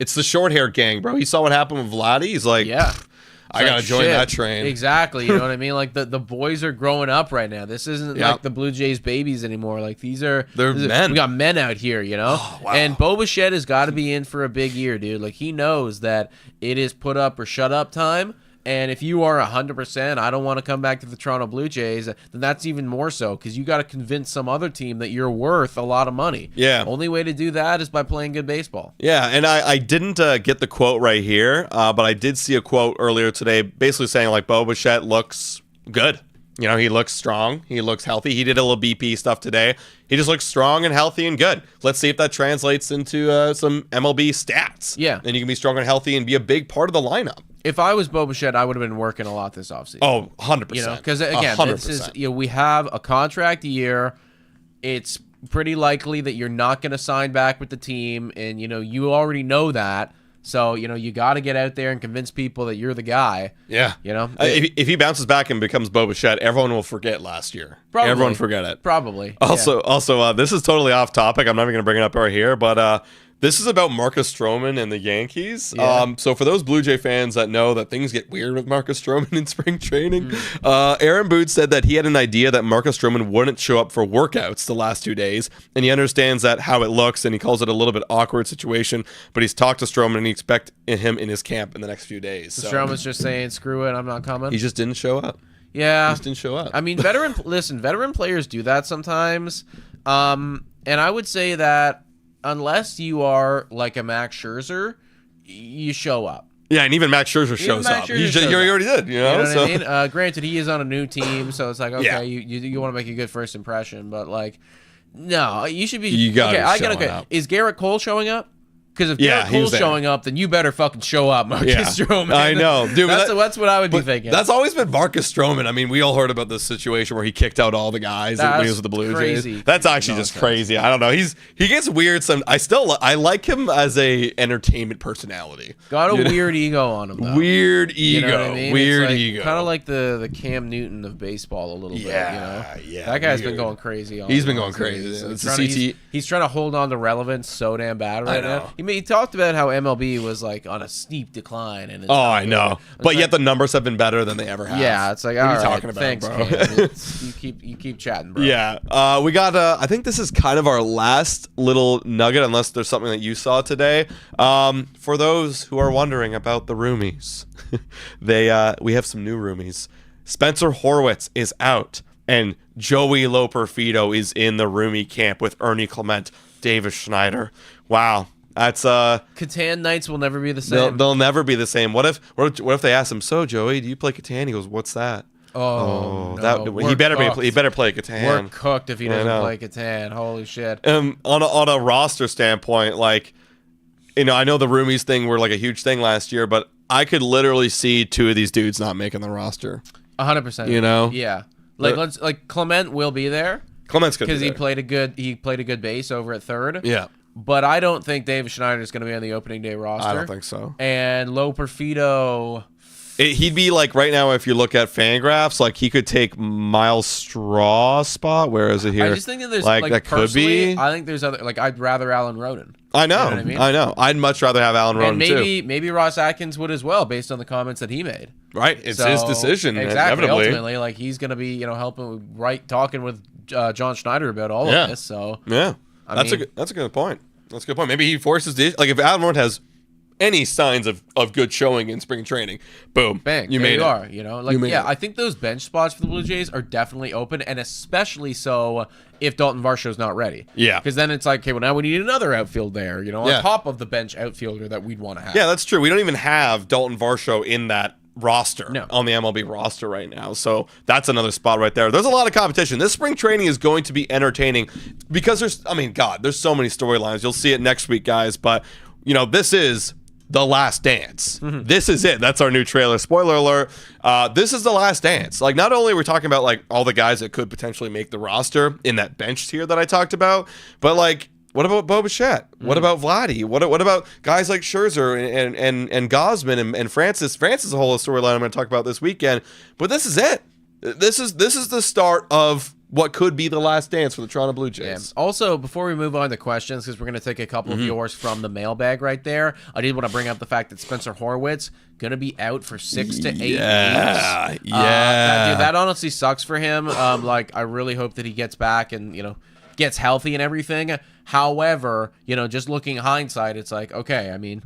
It's the short hair gang, bro. He saw what happened with Vladdy. He's like, yeah. I gotta join that train. Exactly. You know what I mean? Like the boys are growing up right now. This isn't like the Blue Jays babies anymore. Like they're men. We got men out here, Oh, wow. And Bo Bichette has got to be in for a big year, dude. Like he knows that it is put up or shut up time. And if you are 100%, I don't want to come back to the Toronto Blue Jays, then that's even more so because you got to convince some other team that you're worth a lot of money. Yeah. Only way to do that is by playing good baseball. Yeah, and I didn't get the quote right here, but I did see a quote earlier today basically saying like Bo Bichette looks good. He looks strong. He looks healthy. He did a little BP stuff today. He just looks strong and healthy and good. Let's see if that translates into some MLB stats. Yeah. Then you can be strong and healthy and be a big part of the lineup. If I was Bo Bichette, I would have been working a lot this offseason. Oh, 100%. Because again, 100%. this is we have a contract year. It's pretty likely that you're not going to sign back with the team, and you already know that. So you got to get out there and convince people that you're the guy. Yeah. If he bounces back and becomes Bo Bichette, everyone will forget last year. Probably. Everyone forget it. Probably. Also, this is totally off topic. I'm not even going to bring it up right here, but this is about Marcus Stroman and the Yankees. Yeah. So for those Blue Jay fans that know that things get weird with Marcus Stroman in spring training, Aaron Boone said that he had an idea that Marcus Stroman wouldn't show up for workouts the last 2 days, and he understands that how it looks, and he calls it a little bit awkward situation, but he's talked to Stroman, and he expects him in his camp in the next few days. So Stroman's just saying, screw it, I'm not coming. he just didn't show up. Yeah. He just didn't show up. I mean, veteran players do that sometimes. And I would say that unless you are like a Max Scherzer, you show up. Yeah, and even Max Scherzer shows up. He already did, You know what I mean? Granted, he is on a new team, so it's like, okay, you want to make a good first impression, but like, no, you should be. You got up. Is Garrett Cole showing up? Because if Garrett Cole's showing up, then you better fucking show up, Marcus Stroman. I know, dude. That's what I would be thinking. That's always been Marcus Stroman. I mean, we all heard about this situation where he kicked out all the guys when he was with the Blue Jays. That's actually just crazy. I don't know. He gets weird. I like him as a entertainment personality. Got a weird ego on him, though. Weird ego. You know what I mean? Weird ego. Kind of like the Cam Newton of baseball a little bit. Yeah. That guy's been going crazy. He's been going crazy. He's trying to hold on to relevance so damn bad right now. He talked about how MLB was like on a steep decline. And I know. But yet the numbers have been better than they ever have. Yeah, it's like, what all are you right, talking about, thanks, bro? Cam. You keep chatting, bro. Yeah. We got, I think this is kind of our last little nugget, unless there's something that you saw today. For those who are wondering about the roomies, we have some new roomies. Spencer Horwitz is out, and Joey Loperfido is in the roomie camp with Ernie Clement, Davis Schneider. Wow. That's Catan nights will never be the same. They'll never be the same. What if they ask him, so Joey, do you play Catan? He goes, what's that? No. He better play Catan. We're cooked if he doesn't play Catan. Holy shit. On a roster standpoint, like, I know the roomies thing were like a huge thing last year, but I could literally see 2 of these dudes not making the roster. 100%. Yeah. Like Clement will be there. Clement's good because he played a good base over at third. Yeah. But I don't think David Schneider is going to be on the opening day roster. I don't think so. And Loperfido, he'd be like right now. If you look at Fangraphs, like he could take Miles Straw's spot. Where is it here? I just think that there's that could be. I think there's other. Like I'd rather Alan Rodin. I know. You know what I mean? I know. I'd much rather have Alan Ronan And too. maybe Ross Atkins would as well, based on the comments that he made. Right. It's So, his decision. Exactly. Inevitably. Ultimately, like he's gonna be, helping talking with John Schneider about all Yeah. of this. So Yeah. That's a good point. That's a good point. Maybe he forces the like if Alan Ronan has any signs of good showing in spring training, boom, bang, you there made you it. are. You made it. I think those bench spots for the Blue Jays are definitely open, and especially so if Dalton Varsho's not ready. Yeah. Because then it's like, okay, well now we need another outfield there, Yeah. on top of the bench outfielder that we'd want to have. Yeah, that's true. We don't even have Dalton Varsho in that roster No. on the MLB roster right now. So that's another spot right there. There's a lot of competition. This spring training is going to be entertaining because there's so many storylines. You'll see it next week, guys. But, this is the last dance. This is it. That's our new trailer. Spoiler alert. This is the last dance. Like, not only are we talking about, like, all the guys that could potentially make the roster in that bench tier that I talked about, but, like, what about Bo Bichette? What about Vladdy? What about guys like Scherzer and Gosman and Francis? Francis is a whole storyline I'm going to talk about this weekend. But this is it. This is the start of what could be the last dance for the Toronto Blue Jays. Yeah. Also, before we move on to questions, because we're going to take a couple of yours from the mailbag right there, I did want to bring up the fact that Spencer Horwitz going to be out for 6 to 8 weeks. That honestly sucks for him. I really hope that he gets back and gets healthy and everything. However, just looking hindsight, it's like, okay, I mean,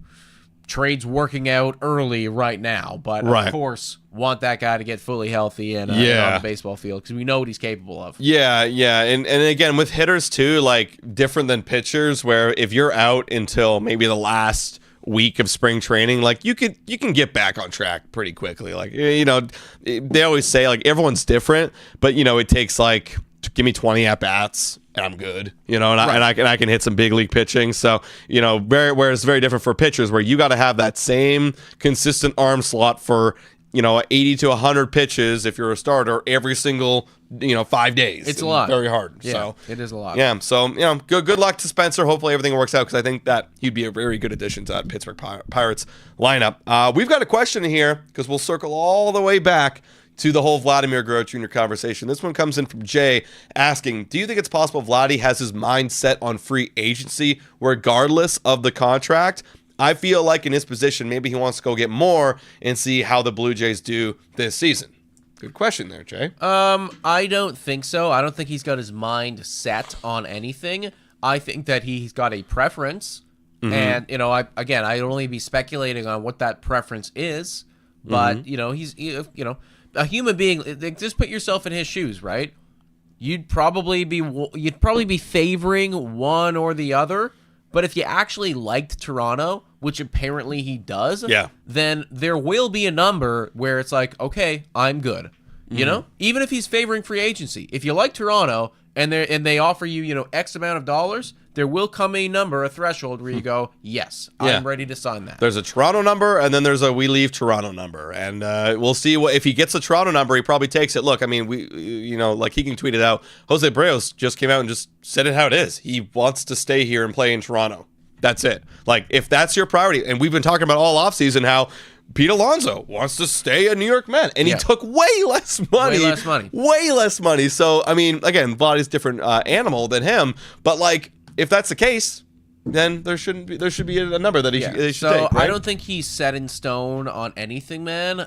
trade's working out early right now, but Right. of course, want that guy to get fully healthy and on the baseball field because we know what he's capable of. Yeah, and again with hitters too, like different than pitchers, where if you're out until maybe the last week of spring training, like you can get back on track pretty quickly. Like they always say like everyone's different, but it takes like give me 20 at bats and I'm good, and I can hit some big league pitching. So whereas it's very different for pitchers, where you got to have that same consistent arm slot for 80 to 100 pitches if you're a starter every single 5 days. It's a lot. Very hard. Yeah, So it is a lot. yeah. So good luck to Spencer. Hopefully everything works out because I think that he'd be a very good addition to that Pittsburgh Pirates lineup. We've got a question here because we'll circle all the way back to the whole Vladimir Guerrero Jr. conversation. This one comes in from Jay asking, do you think it's possible Vladdy has his mind set on free agency regardless of the contract? I feel like in his position, maybe he wants to go get more and see how the Blue Jays do this season. Good question there, Jay. I don't think so. I don't think he's got his mind set on anything. I think that he's got a preference. And, I'd only be speculating on what that preference is. But, he's, a human being, just put yourself in his shoes, right? You'd probably be favoring one or the other. But if you actually liked Toronto, which apparently he does, then there will be a number where it's like, okay, I'm good. Even if he's favoring free agency, if you like Toronto and they offer you, X amount of dollars, there will come a number, a threshold where you go, yes, I'm ready to sign that. There's a Toronto number, and then there's a we leave Toronto number, and we'll see what if he gets the Toronto number. He probably takes it. Look, I mean, like he can tweet it out. Jose Breos just came out and just said it how it is. He wants to stay here and play in Toronto. That's it. Like if that's your priority, and we've been talking about all offseason how Pete Alonso wants to stay a New York Met, and he took way less money. Way less money. So I mean, again, Vladdy's a different animal than him, but like. If that's the case, then there should be a number that they should take. So right? I don't think he's set in stone on anything, man.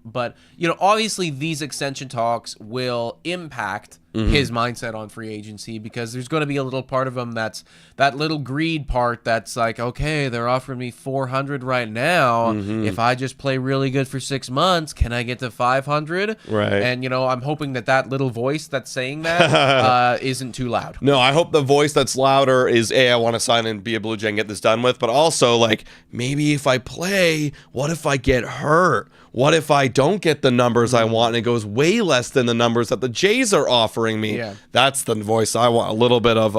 But obviously these extension talks will impact his mindset on free agency because there's going to be a little part of him that's that little greed part that's like, okay, they're offering me $400 right now. If I just play really good for 6 months, can I get to $500? Right. And I'm hoping that little voice that's saying that isn't too loud. No, I hope the voice that's louder is I want to sign and be a Blue Jay and get this done with, but also like maybe if I play, what if I get hurt? What if I don't get the numbers I want and it goes way less than the numbers that the Jays are offering me? Yeah. That's the voice I want. A little bit of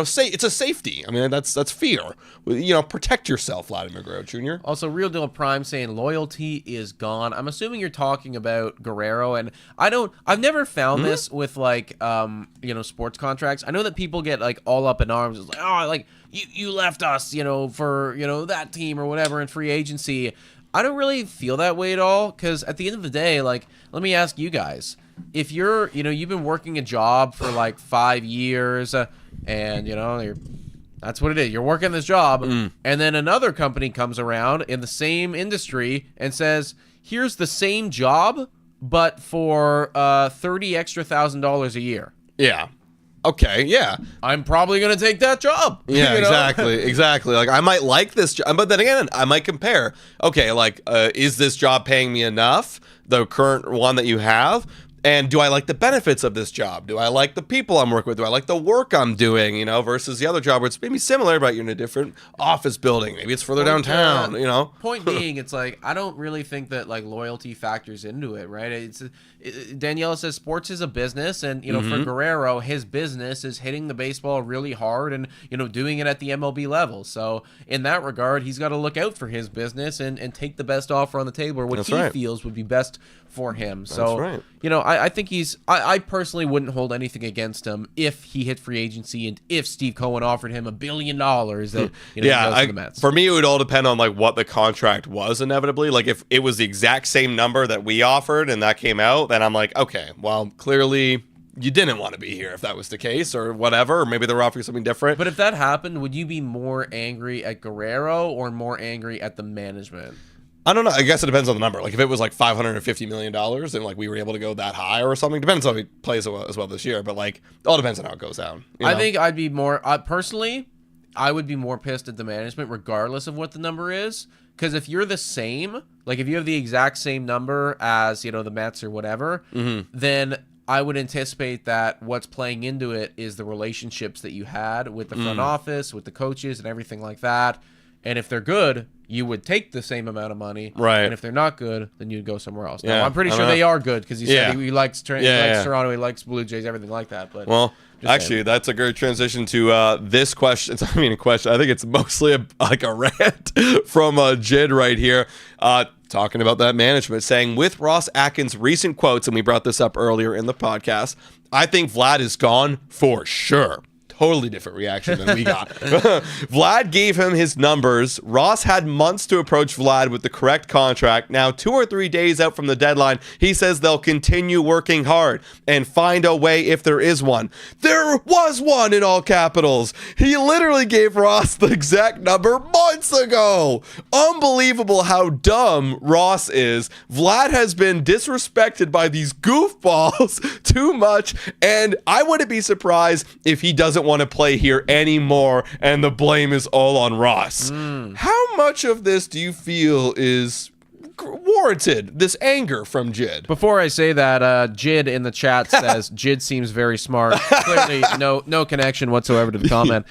say it's a safety. I mean, that's fear. Protect yourself, Vladimir Guerrero Jr. Also, Real Deal Prime saying loyalty is gone. I'm assuming you're talking about Guerrero, and I've never found this with like sports contracts. I know that people get like all up in arms. It's like, oh, like you left us, for that team or whatever in free agency. I don't really feel that way at all because at the end of the day, like, let me ask you guys, if you've been working a job for like 5 years and, you're That's what it is. You're working this job, and then another company comes around in the same industry and says, here's the same job, but for $30,000 a year. Yeah. Okay, yeah. I'm probably going to take that job. Yeah, exactly. Like, I might like this job, but then again, I might compare. Okay, like, is this job paying me enough, the current one that you have? And do I like the benefits of this job? Do I like the people I'm working with? Do I like the work I'm doing, you know, versus the other job where it's maybe similar, but you're in a different office building. Maybe it's further downtown, you know? Point being, it's like, I don't really think that, like, loyalty factors into it, right? Daniela says sports is a business, and, you know, for Guerrero, his business is hitting the baseball really hard and, you know, doing it at the MLB level. So, in that regard, he's got to look out for his business and take the best offer on the table or what he feels would be best for him. So, you know, I think I personally wouldn't hold anything against him if he hit free agency and if Steve Cohen offered him $1 billion that, you know, he goes to the Mets. For me, it would all depend on, like, what the contract was inevitably. Like, if it was the exact same number that we offered and that came out, then I'm like, okay, well, clearly you didn't want to be here if that was the case or whatever, or maybe they were offering something different. But if that happened, would you be more angry at Guerrero or more angry at the management? I don't know. I guess it depends on the number. Like, if it was like $550 million and like we were able to go that high or something, depends on how he plays as well this year. But like, it all depends on how it goes down. You know? I think I'd be more personally, I would be more pissed at the management regardless of what the number is. Because if you're the same, like if you have the exact same number as, you know, the Mets or whatever, then I would anticipate that what's playing into it is the relationships that you had with the front office, with the coaches and everything like that. And if they're good, you would take the same amount of money. Right. And if they're not good, then you'd go somewhere else. Yeah, now, I'm pretty sure they are good because he said he likes Yeah. Toronto, he likes Blue Jays, everything like that. But well, actually, that's a great transition to this question. It's, I mean, a question. I think it's mostly a rant from Jid right here, talking about that management, saying, with Ross Atkins' recent quotes, and we brought this up earlier in the podcast, I think Vlad is gone for sure. Totally different reaction than we got. Vlad gave him his numbers. Ross had months to approach Vlad with the correct contract. Now, 2 or 3 days out from the deadline, he says they'll continue working hard and find a way if there is one. There was one in all capitals. He literally gave Ross the exact number months ago. Unbelievable how dumb Ross is. Vlad has been disrespected by these goofballs too much, and I wouldn't be surprised if he doesn't want to play here anymore and the blame is all on Ross. How much of this do you feel is warranted, this anger from Jid? Before I say that, Jid in the chat says Jid seems very smart. Clearly no connection whatsoever to the comment.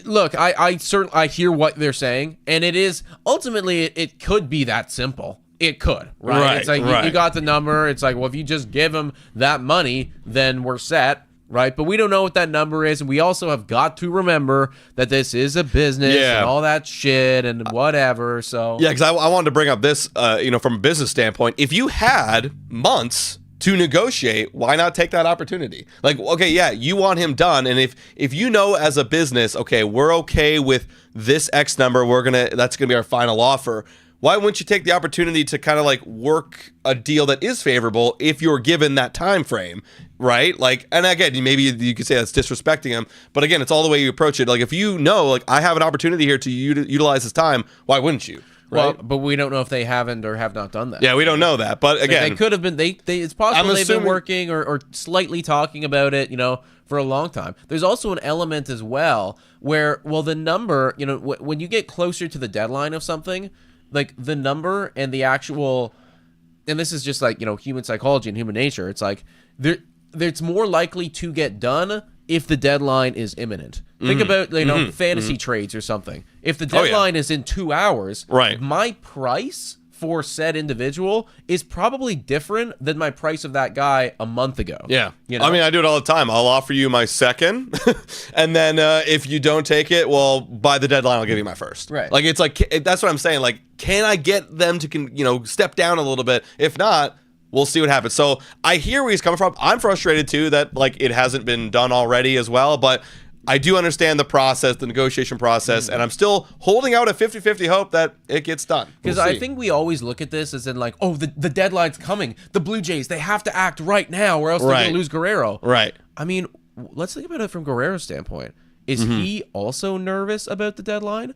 Look, I hear what they're saying, and it is ultimately it could be that simple. It could, right? It's like you got the number. It's like, well, if you just give him that money, then we're set. Right, but we don't know what that number is, and we also have got to remember that this is a business and all that shit and whatever. So yeah, because I wanted to bring up this, from a business standpoint. If you had months to negotiate, why not take that opportunity? Like, okay, yeah, you want him done, and if you know as a business, okay, we're okay with this X number, that's gonna be our final offer. Why wouldn't you take the opportunity to kind of like work a deal that is favorable if you're given that time frame, right? Like, and again, maybe you could say that's disrespecting him, but again, it's all the way you approach it. Like, if you know, like, I have an opportunity here to utilize his time, why wouldn't you? Right? Well, but we don't know if they haven't or have not done that. Yeah, we don't know that, but again, they could have been. It's possible they've been working or slightly talking about it, for a long time. There's also an element as well where, well, the number, when you get closer to the deadline of something, like the number and the actual, and this is just like, human psychology and human nature. It's like it's more likely to get done if the deadline is imminent. Think about, fantasy trades or something. If the deadline is in 2 hours, right, my price for said individual is probably different than my price of that guy a month ago. Yeah. I mean, I do it all the time. I'll offer you my second, and then if you don't take it, well, by the deadline, I'll give you my first. Right. Like, it's like, that's what I'm saying. Like, can I get them to, step down a little bit? If not, we'll see what happens. So I hear where he's coming from. I'm frustrated too that like it hasn't been done already as well, but I do understand the process, the negotiation process, and I'm still holding out a 50-50 hope that it gets done. Because I think we always look at this as in like, oh, the deadline's coming. The Blue Jays, they have to act right now or else they're going to lose Guerrero. Right. I mean, let's think about it from Guerrero's standpoint. is he also nervous about the deadline?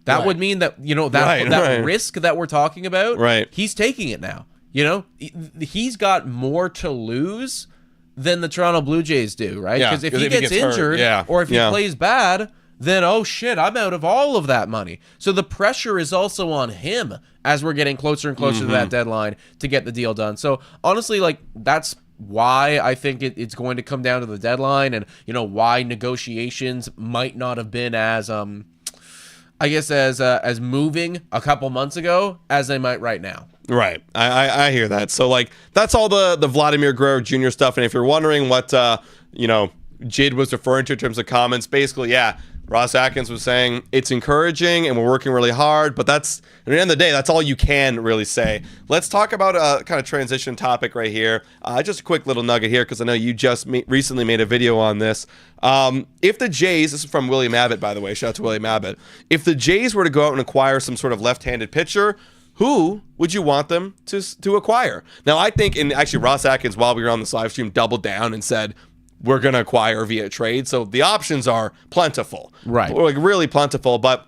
That Right. would mean that, that risk that we're talking about, he's taking it now. He's got more to lose than the Toronto Blue Jays do, right? Because if he gets injured or if he plays bad, then, oh shit, I'm out of all of that money. So the pressure is also on him as we're getting closer and closer to that deadline to get the deal done. So honestly, like, that's why I think it's going to come down to the deadline, and, why negotiations might not have been as, as moving a couple months ago as they might right now. Right. I hear that. So, like, that's all the Vladimir Guerrero Jr. stuff. And if you're wondering what, Jid was referring to in terms of comments, basically, Ross Atkins was saying it's encouraging and we're working really hard, but that's, at the end of the day, that's all you can really say. Let's talk about a kind of transition topic right here. Just a quick little nugget here, because I know you just recently made a video on this. If the Jays, this is from William Abbott, by the way, shout out to William Abbott. If the Jays were to go out and acquire some sort of left-handed pitcher, who would you want them to acquire? Now, I think, and actually Ross Atkins, while we were on this live stream, doubled down and said, we're going to acquire via trade. So the options are plentiful. Right. Like, really plentiful. But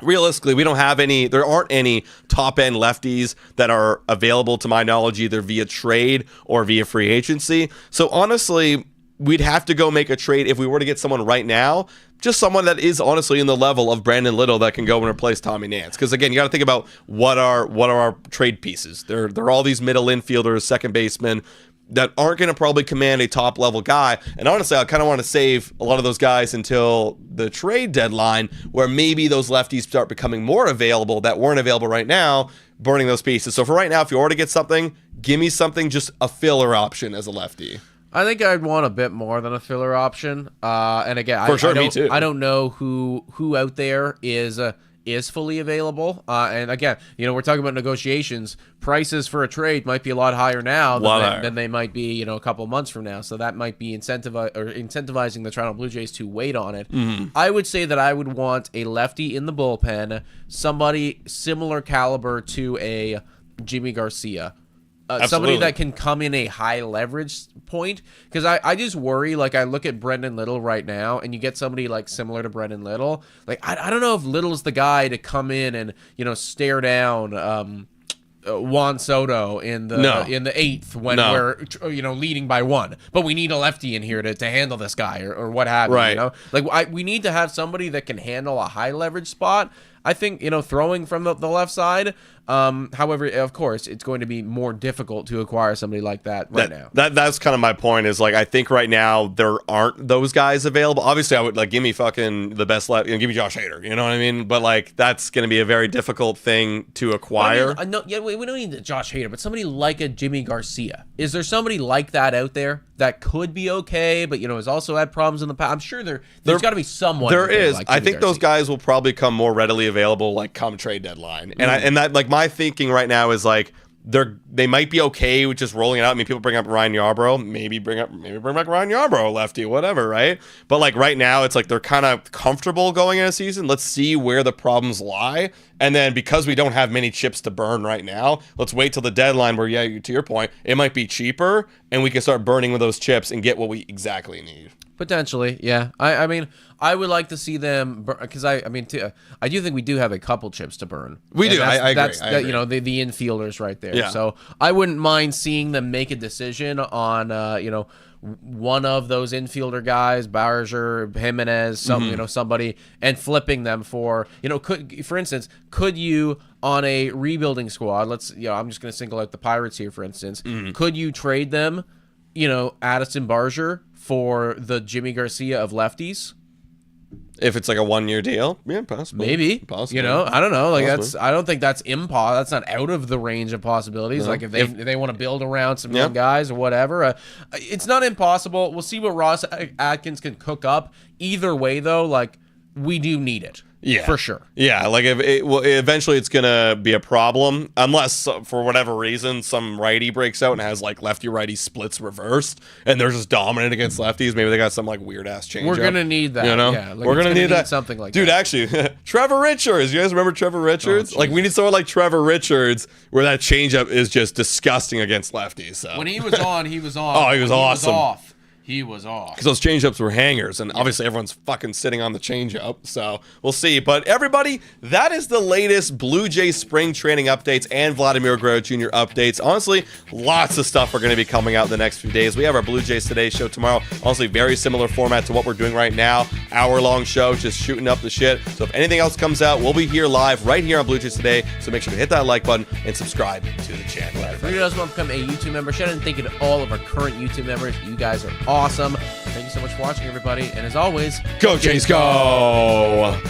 realistically, we don't have any, there aren't any top end lefties that are available to my knowledge, either via trade or via free agency. So honestly, we'd have to go make a trade if we were to get someone right now, just someone that is honestly in the level of Brandon Little that can go and replace Tommy Nance. Because again, you got to think about what are our trade pieces. They're all these middle infielders, second basemen, that aren't going to probably command a top level guy. And honestly, I kind of want to save a lot of those guys until the trade deadline, where maybe those lefties start becoming more available that weren't available right now, burning those pieces. So for right now, if you already get something, give me something, just a filler option as a lefty. I think I'd want a bit more than a filler option. And again, me too. I don't know who out there is fully available. And again, we're talking about negotiations. Prices for a trade might be a lot higher now than they might be, a couple months from now. So that might be incentivizing the Toronto Blue Jays to wait on it. I would say that I would want a lefty in the bullpen, somebody similar caliber to a Jimmy Garcia. Somebody that can come in a high leverage point, because I just worry, like, I look at Brendan Little right now, and you get somebody like similar to Brendan Little. Like, I don't know if Little's the guy to come in and stare down Juan Soto in the eighth when we're leading by one, but we need a lefty in here to handle this guy or what have you. Right. Like, we need to have somebody that can handle a high leverage spot. I think, throwing from the left side. However, of course, it's going to be more difficult to acquire somebody like that now. That's kind of my point, is like, I think right now there aren't those guys available. Obviously, I would give me fucking the best left, give me Josh Hader, you know what I mean? But like, that's going to be a very difficult thing to acquire. We don't need Josh Hader, but somebody like a Jimmy Garcia. Is there somebody like that out there that could be okay, but has also had problems in the past? I'm sure there's got to be someone. There is. Like I think those guys will probably come more readily available like come trade deadline. And that, like, my thinking right now is like, they might be okay with just rolling it out. I mean, people bring up Ryan Yarbrough, maybe bring back Ryan Yarbrough, lefty, whatever, right? But like right now, it's like they're kind of comfortable going in a season. Let's see where the problems lie, and then because we don't have many chips to burn right now, let's wait till the deadline where, to your point, it might be cheaper, and we can start burning with those chips and get what we exactly need. Potentially, yeah. I mean, I would like to see them, because I do think we do have a couple chips to burn. We do. I agree. That's the infielders right there. Yeah. So I wouldn't mind seeing them make a decision on one of those infielder guys, Bauer, Jimenez, somebody, and flipping them for for instance, could you on a rebuilding squad? I'm just going to single out the Pirates here, for instance. Could you trade them, Addison Barger for the Jimmy Garcia of lefties? If it's like a 1-year deal, yeah, possibly. Maybe. Possibly. I don't know. Like, I don't think that's impossible. That's not out of the range of possibilities. No. Like, if they want to build around some young guys or whatever, it's not impossible. We'll see what Ross Atkins can cook up. Either way, though, like, we do need it. Yeah, for sure. Yeah, like eventually it's gonna be a problem unless for whatever reason some righty breaks out and has like lefty righty splits reversed and they're just dominant against lefties. Maybe they got some like weird ass change. We're gonna need that. Yeah, we're gonna need that. Something like that. Dude, that. Actually, Trevor Richards. You guys remember Trevor Richards? Like we need someone like Trevor Richards where that changeup is just disgusting against lefties. So when he was on, he was on. Oh, he was awesome. He was off. He was off. Because those changeups were hangers, and obviously everyone's fucking sitting on the changeup, so we'll see. But everybody, that is the latest Blue Jays spring training updates and Vladimir Guerrero Jr. updates. Honestly, lots of stuff are going to be coming out in the next few days. We have our Blue Jays Today show tomorrow. Honestly, very similar format to what we're doing right now. Hour-long show, just shooting up the shit. So if anything else comes out, we'll be here live right here on Blue Jays Today. So make sure to hit that like button and subscribe to the channel. If you guys want to become a YouTube member, shout out and thank you to all of our current YouTube members. You guys are awesome. Thank you so much for watching, everybody. And as always, Go Jays, go!